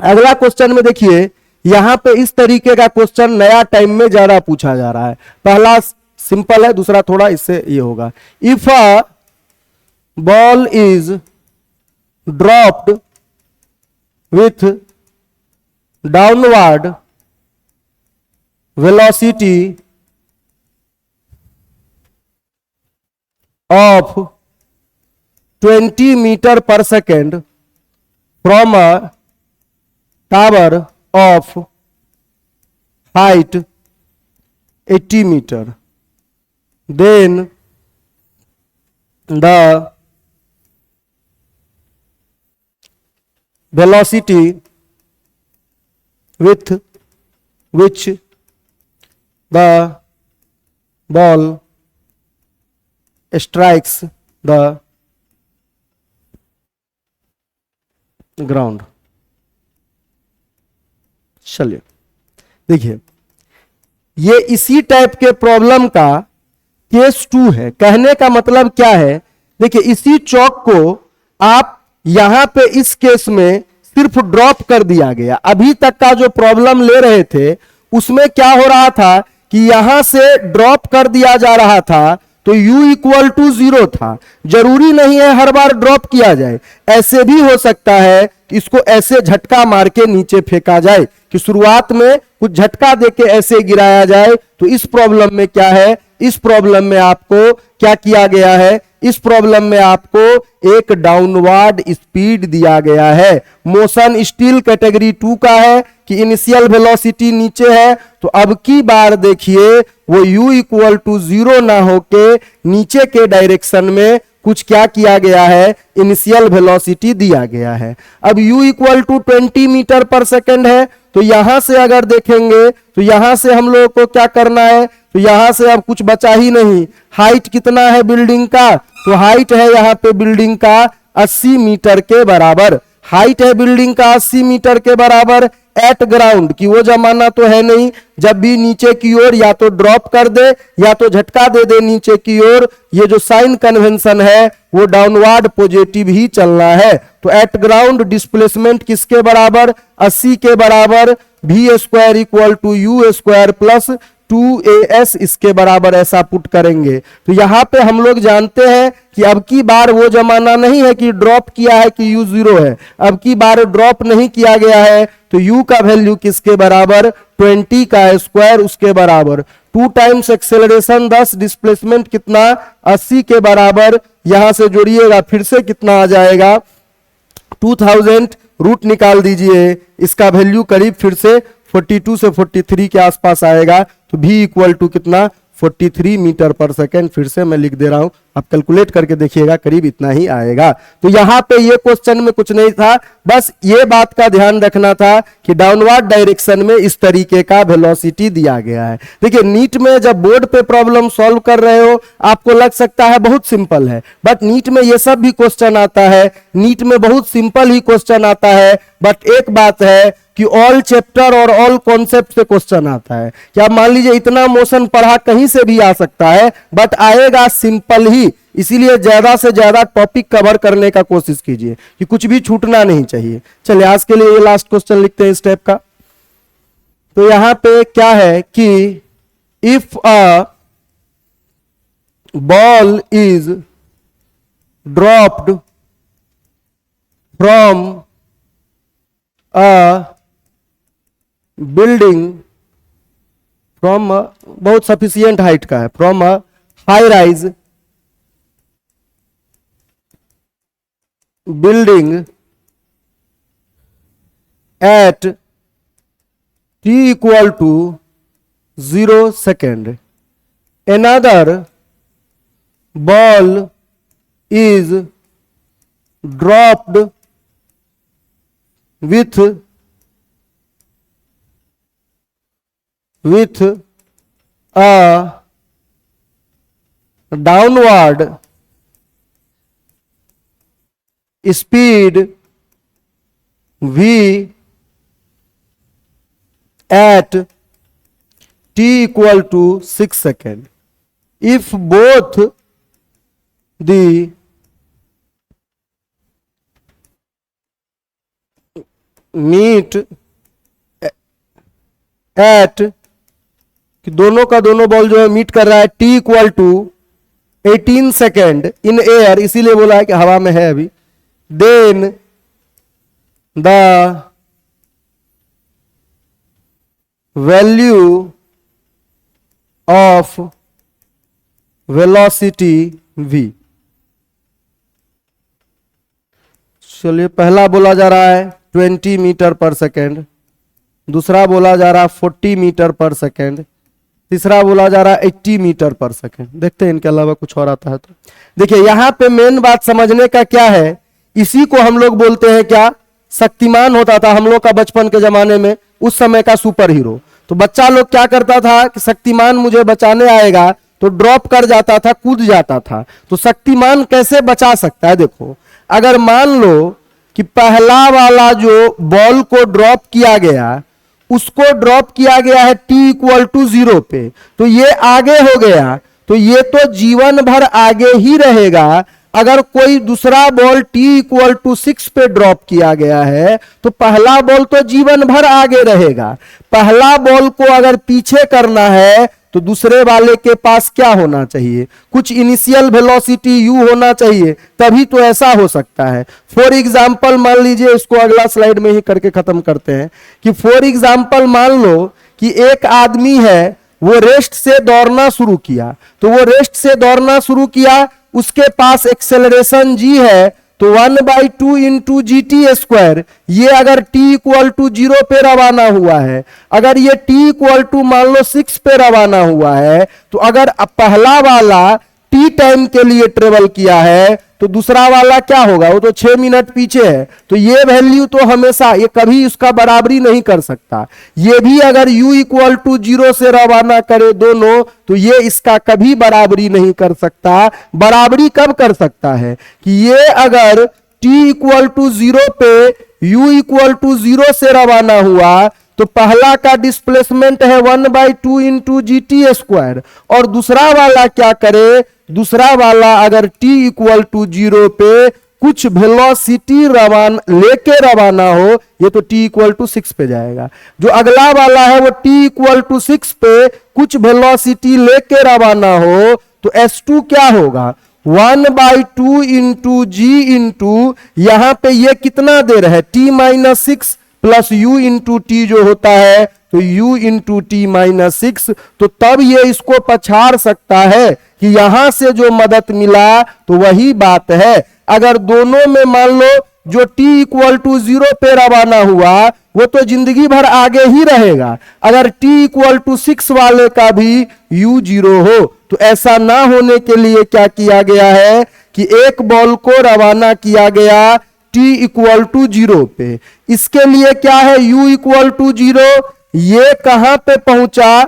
अगला क्वेश्चन में देखिए यहां पे इस तरीके का क्वेश्चन नया टाइम में ज्यादा पूछा जा रहा है। पहला सिंपल है, दूसरा थोड़ा इससे ये होगा। If a ball is dropped with downward velocity of 20 metre per second from a tower of height 80 meter, then the velocity with which the ball strikes the ground. चलिए देखिए, ये इसी टाइप के प्रॉब्लम का केस 2 है। कहने का मतलब क्या है, देखिए इसी चौक को आप यहां पे इस केस में सिर्फ ड्रॉप कर दिया गया। अभी तक का जो प्रॉब्लम ले रहे थे उसमें क्या हो रहा था कि यहां से ड्रॉप कर दिया जा रहा था, तो u इक्वल टू 0 था। जरूरी नहीं है हर बार ड्रॉप किया जाए, ऐसे भी हो सकता है कि इसको ऐसे झटका मार के नीचे फेंका जाए, कि शुरुआत में कुछ झटका देके ऐसे गिराया जाए। तो इस प्रॉब्लम में क्या है, इस प्रॉब्लम में आपको क्या किया गया है, इस प्रॉब्लम में आपको एक डाउनवर्ड स्पीड दिया गया है। मोशन स्टिल कैटेगरी 2 का है कि इनिशियल वेलोसिटी नीचे है, तो अब की बार देखिए वो u इक्वल टू 0 ना होके नीचे के डायरेक्शन में कुछ क्या किया गया है, इनिशियल वेलोसिटी दिया गया है। अब u equal to 20 metre per second है, तो यहां से अगर देखेंगे तो यहां से हम लोगों को क्या करना है, तो यहां से अब कुछ बचा ही नहीं। हाइट कितना है बिल्डिंग का, तो हाइट है यहां पे बिल्डिंग का 80 मीटर के बराबर। हाइट है बिल्डिंग का 80 मीटर के बराबर एट ग्राउंड, कि वो जमाना तो है नहीं जब भी नीचे की ओर या तो ड्रॉप कर दे या तो झटका दे दे नीचे की ओर। ये जो साइन कन्वेंशन है वो डाउनवर्ड पॉजिटिव ही चलना है। तो एट ग्राउंड डिस्प्लेसमेंट किसके बराबर, 80 के बराबर, v square equal to u square plus 2as इसके बराबर ऐसा पुट करेंगे। तो यहां पे हम लोग जानते हैं कि अब की बार वो जमाना नहीं है कि ड्रॉप किया है कि u 0 है, अब की बार ड्रॉप नहीं किया गया है, तो u का वैल्यू किसके बराबर, 20 का स्क्वायर उसके बराबर, 2 टाइम्स एक्सेलरेशन 10, डिस्प्लेसमेंट कितना 80 के बराबर। यहां से जोड़िएगा फिर से कितना आ जाएगा 2000, रूट निकाल दीजिए, इसका वैल्यू करीब फिर से 42 से 43 के आसपास आएगा। तो v इक्वल टू कितना 43 मीटर पर सेकेंड। फिर से मैं लिख दे रहा हूं, आप कैलकुलेट करके देखिएगा, करीब इतना ही आएगा। तो यहां पे ये क्वेश्चन में कुछ नहीं था, बस ये बात का ध्यान रखना था कि डाउनवर्ड डायरेक्शन में इस तरीके का वेलोसिटी दिया गया है। देखिए नीट में जब बोर्ड पे प्रॉब्लम सॉल्व कर रहे हो आपको लग सकता है बहुत सिंपल है, बट नीट में ये सब भी क्वेश्चन आता है, नीट में बहुत सिंपल ही क्वेश्चन आता है। बट एक बात है कि ऑल चैप्टर और ऑल कॉन्सेप्ट से क्वेश्चन आता है। कि आप मान लीजिए इतना मोशन पढ़ा कहीं से भी आ सकता है, बट आएगा सिंपल ही। इसीलिए ज्यादा से ज्यादा टॉपिक कवर करने का कोशिश कीजिए कि कुछ भी छूटना नहीं चाहिए। चलिए आज के लिए ये लास्ट क्वेश्चन लिखते हैं इस टाइप का। तो यहां पे क्या है कि if a ball is dropped from a building from बहुत सफिशियंट हाइट का है, from a high rise building at t equal to 0 second, another ball is dropped with a downward speed v at t equal to 6 seconds. If both the meet at, कि दोनों का दोनों ball जो है meet कर रहा है t equal to 18 second in air, इसीलिए बोला है कि हवा में है अभी, then the value of velocity v। चलिए पहला बोला जा रहा है 20 मीटर पर सेकेंड, दूसरा बोला जा रहा है 40 मीटर पर सेकेंड, तीसरा बोला जा रहा है 80 मीटर पर सेकेंड। देखते हैं इनके अलावा कुछ और आता है तो। देखिए यहां पे मेन बात समझने का क्या है, इसी को हम लोग बोलते हैं क्या, शक्तिमान होता था हम लोग का बचपन के जमाने में, उस समय का सुपर हीरो। तो बच्चा लोग क्या करता था कि शक्तिमान मुझे बचाने आएगा, तो ड्रॉप कर जाता था, कूद जाता था। तो शक्तिमान कैसे बचा सकता है, देखो अगर मान लो कि पहला वाला जो बॉल को ड्रॉप किया गया, उसको ड्रॉप किया गया है t=0 पे, तो ये आगे हो गया, तो ये तो जीवन भर आगे ही रहेगा। अगर कोई दूसरा बॉल t=6 पे ड्रॉप किया गया है, तो पहला बॉल तो जीवन भर आगे रहेगा। पहला बॉल को अगर पीछे करना है, तो दूसरे वाले के पास क्या होना चाहिए, कुछ इनिशियल वेलोसिटी u होना चाहिए, तभी तो ऐसा हो सकता है। फॉर एग्जाम्पल मान लीजिए, इसको अगला स्लाइड में ही करके खत्म करते हैं, कि फॉर एग्जाम्पल मान लो कि एक आदमी है, वो रेस्ट से दौड़ना शुरू किया, तो वो रेस्ट से दौड़ना शुरू किया, उसके पास एक्सेलरेशन g है, तो 1/2 इंटू GT², ये अगर t=0 पे रवाना हुआ है, अगर ये t= मान लो 6 पे रवाना हुआ है, तो अगर पहला वाला t टाइम के लिए ट्रेवल किया है, तो दूसरा वाला क्या होगा, वो तो 6 मिनट पीछे है, तो ये वैल्यू तो हमेशा, ये कभी उसका बराबरी नहीं कर सकता। ये भी अगर u=0 से रवाना करे दोनों, तो ये इसका कभी बराबरी नहीं कर सकता। बराबरी कब कर सकता है कि ये अगर t=0 पे u=0 से रवाना हुआ, तो पहला का डिस्प्लेसमेंट है 1/2 इंटू GT², और दूसरा वाला क्या करे, दूसरा वाला अगर t=0 पे कुछ वेलोसिटी लेके रवाना हो, ये तो t=6 पे जाएगा। जो अगला वाला है वो t=6 पे कुछ वेलोसिटी लेके रवाना हो, तो s2 क्या होगा, 1/2 इंटू g इंटू, यहां पे ये कितना दे रहा है, t-6 plus u into T जो होता है, तो u इंटू t-6, तो तब ये इसको पछाड़ सकता है कि यहां से जो मदद मिला तो वही बात है। अगर दोनों में मान लो जो t=0 पे रवाना हुआ, वो तो जिंदगी भर आगे ही रहेगा। अगर t=6 वाले का भी u0 हो, तो ऐसा ना होने के लिए क्या किया गया है कि एक बॉल को रवाना किया गया t=0 पे। इसके लिए क्या है, u=0, ये कहां पे पहुंचा,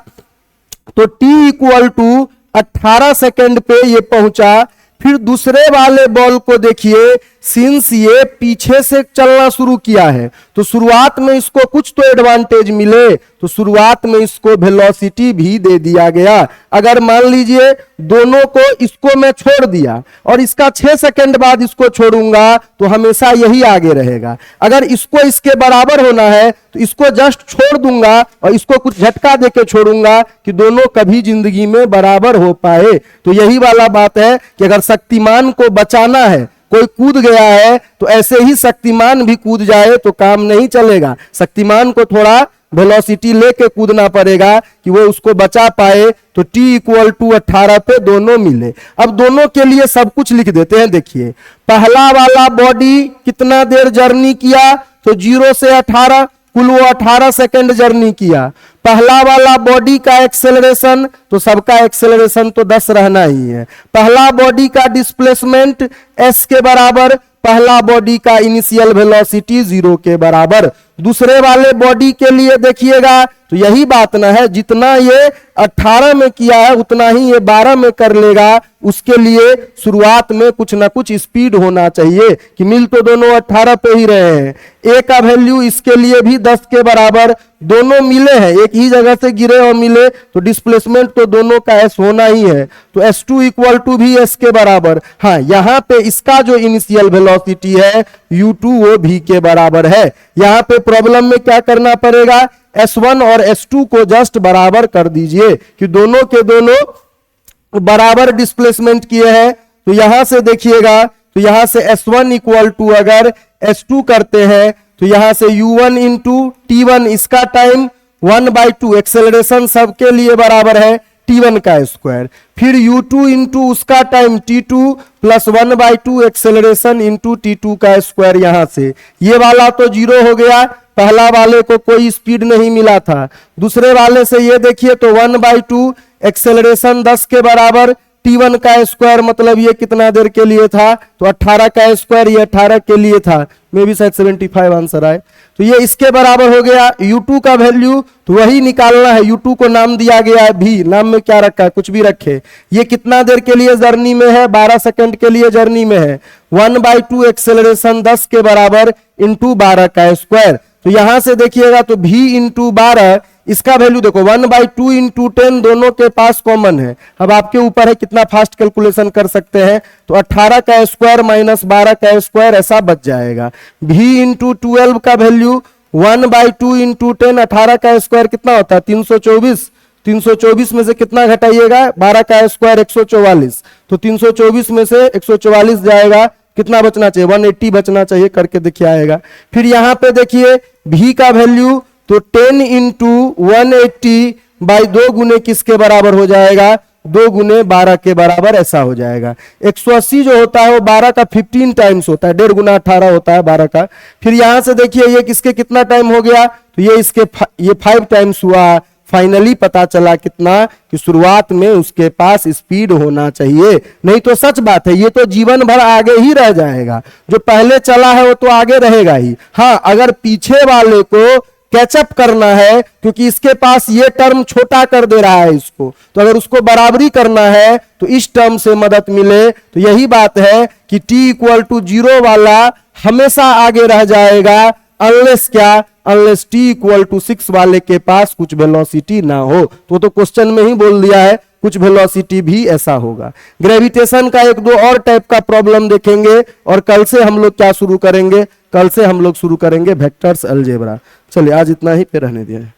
तो t=18 सेकेंड पे ये पहुंचा। फिर दूसरे वाले बॉल को देखिए, सिंस ये पीछे से चलना शुरू किया है, तो शुरुआत में इसको कुछ तो एडवांटेज मिले, तो शुरुआत में इसको वेलोसिटी भी दे दिया गया। अगर मान लीजिए दोनों को, इसको मैं छोड़ दिया और इसका 6 सेकंड बाद इसको छोड़ूंगा, तो हमेशा यही आगे रहेगा। अगर इसको इसके बराबर होना है, तो इसको जस्ट छोड़ दूंगा और इसको कुछ झटका देके छोड़ूंगा कि दोनों कभी जिंदगी में बराबर हो पाए। तो यही वाला बात है कि अगर शक्तिमान को बचाना है, कोई कूद गया है, तो ऐसे ही शक्तिमान भी कूद जाए तो काम नहीं चलेगा। शक्तिमान को थोड़ा वेलोसिटी लेके कूदना पड़ेगा कि वो उसको बचा पाए। तो t=18 पे दोनों मिले। अब दोनों के लिए सब कुछ लिख देते हैं। देखिए पहला वाला बॉडी कितना देर जर्नी किया, तो 0 से 18, कुल वो 18 सेकेंड जर्नी किया। पहला वाला बॉडी का एक्सेलरेशन, तो सबका एक्सेलरेशन तो 10 रहना ही है। पहला बॉडी का डिस्प्लेसमेंट s के बराबर, पहला बॉडी का इनिशियल वेलोसिटी 0 के बराबर। दूसरे वाले बॉडी के लिए देखिएगा तो यही बात ना है, जितना ये 18 में किया है उतना ही ये 12 में कर लेगा। उसके लिए शुरुआत में कुछ ना कुछ स्पीड होना चाहिए कि मिल तो दोनों 18 पे ही रहे हैं। ए का वैल्यू इसके लिए भी 10 के बराबर, दोनों मिले हैं, एक ही जगह से गिरे और मिले, तो डिस्प्लेसमेंट तो दोनों का s होना ही है। तो s2 भी s के बराबर। हाँ, यहाँ पे इसका जो इनिशियल वेलोसिटी है u2 वो v के बराबर है। यहाँ पे प्रॉब्लम में क्या करना पड़ेगा, s1 और s2 को जस्ट बराबर कर दीजिए कि दोनों के दोनों बराबर डिस्प्लेसमेंट किए हैं। तो यहां से देखिएगा, तो यहां से s1 अगर s2 करते हैं, तो यहां से u1 इंटू t1, इसका टाइम 1/2, एक्सेलरेशन सबके लिए बराबर है t1 का स्क्वायर। फिर u2 इंटू उसका time t2 plus 1/2 acceleration into t2 का स्क्वायर। यहां से ये वाला तो 0 हो गया, पहला वाले को कोई स्पीड नहीं मिला था। दूसरे वाले से ये देखिए तो 1/2 एक्सेलरेशन 10 के बराबर, t1 का स्क्वायर मतलब ये कितना देर के लिए था, तो 18 का स्क्वायर, ये 18 के लिए था, मे भी शायद 75 आंसर आए। तो ये इसके बराबर हो गया। u2 का वैल्यू तो वही निकालना है, u2 को नाम दिया गया है भी, नाम में क्या रखा है, कुछ भी रखे। ये कितना देर के लिए जर्नी में है, 12 सेकंड के लिए जर्नी में है। 1/2 एक्सेलरेशन 10 के बराबर इंटू 12 का स्क्वायर। तो यहां से देखिएगा तो v इंटू 12, इसका वैल्यू देखो 1/2 इंटू 10 दोनों के पास कॉमन है। अब आपके ऊपर है कितना फास्ट कैलकुलेशन कर सकते हैं, तो 18 का स्क्वायर माइनस 12 का स्क्वायर ऐसा बच जाएगा। v इंटू 12 का वैल्यू 1/2 इंटू 10, 18 का स्क्वायर कितना होता है 324, 324 में से कितना घटाइएगा 12 का स्क्वायर 144, तो 324 में से 144 जाएगा, कितना बचना चाहिए 180 बचना चाहिए, करके देखिए आएगा। फिर यहां पे देखिए v का वैल्यू तो 10 इंटू 180 बाई 2 गुने किसके बराबर हो जाएगा, 2 गुने 12 के बराबर ऐसा हो जाएगा। 180 जो होता है वो 12 का 15 टाइम्स होता है, 1.5 गुना 18 होता है 12 का। फिर यहां से देखिए ये किसके कितना टाइम हो गया, तो ये इसके ये 5 टाइम्स हुआ। फाइनली पता चला कितना, कि शुरुआत में उसके पास स्पीड होना चाहिए, नहीं तो सच बात है ये तो जीवन भर आगे ही रह जाएगा। जो पहले चला है वो तो आगे रहेगा ही। हाँ, अगर पीछे वाले को कैचअप करना है, क्योंकि इसके पास ये टर्म छोटा कर दे रहा है इसको, तो अगर उसको बराबरी करना है तो इस टर्म से मदद मिले। तो यही बात है कि t इक्वल टू 0 वाला हमेशा आगे रह जाएगा, अनलेस क्या, अनलेस t इक्वल टू 6 वाले के पास कुछ वेलोसिटी ना हो। तो क्वेश्चन में ही बोल दिया है कुछ वेलोसिटी भी ऐसा होगा। ग्रेविटेशन का एक दो और टाइप का प्रॉब्लम देखेंगे, और कल से हम लोग क्या शुरू करेंगे, कल से हम लोग शुरू करेंगे वेक्टर्स अलजेब्रा। चलिए आज इतना ही पे रहने दिया है।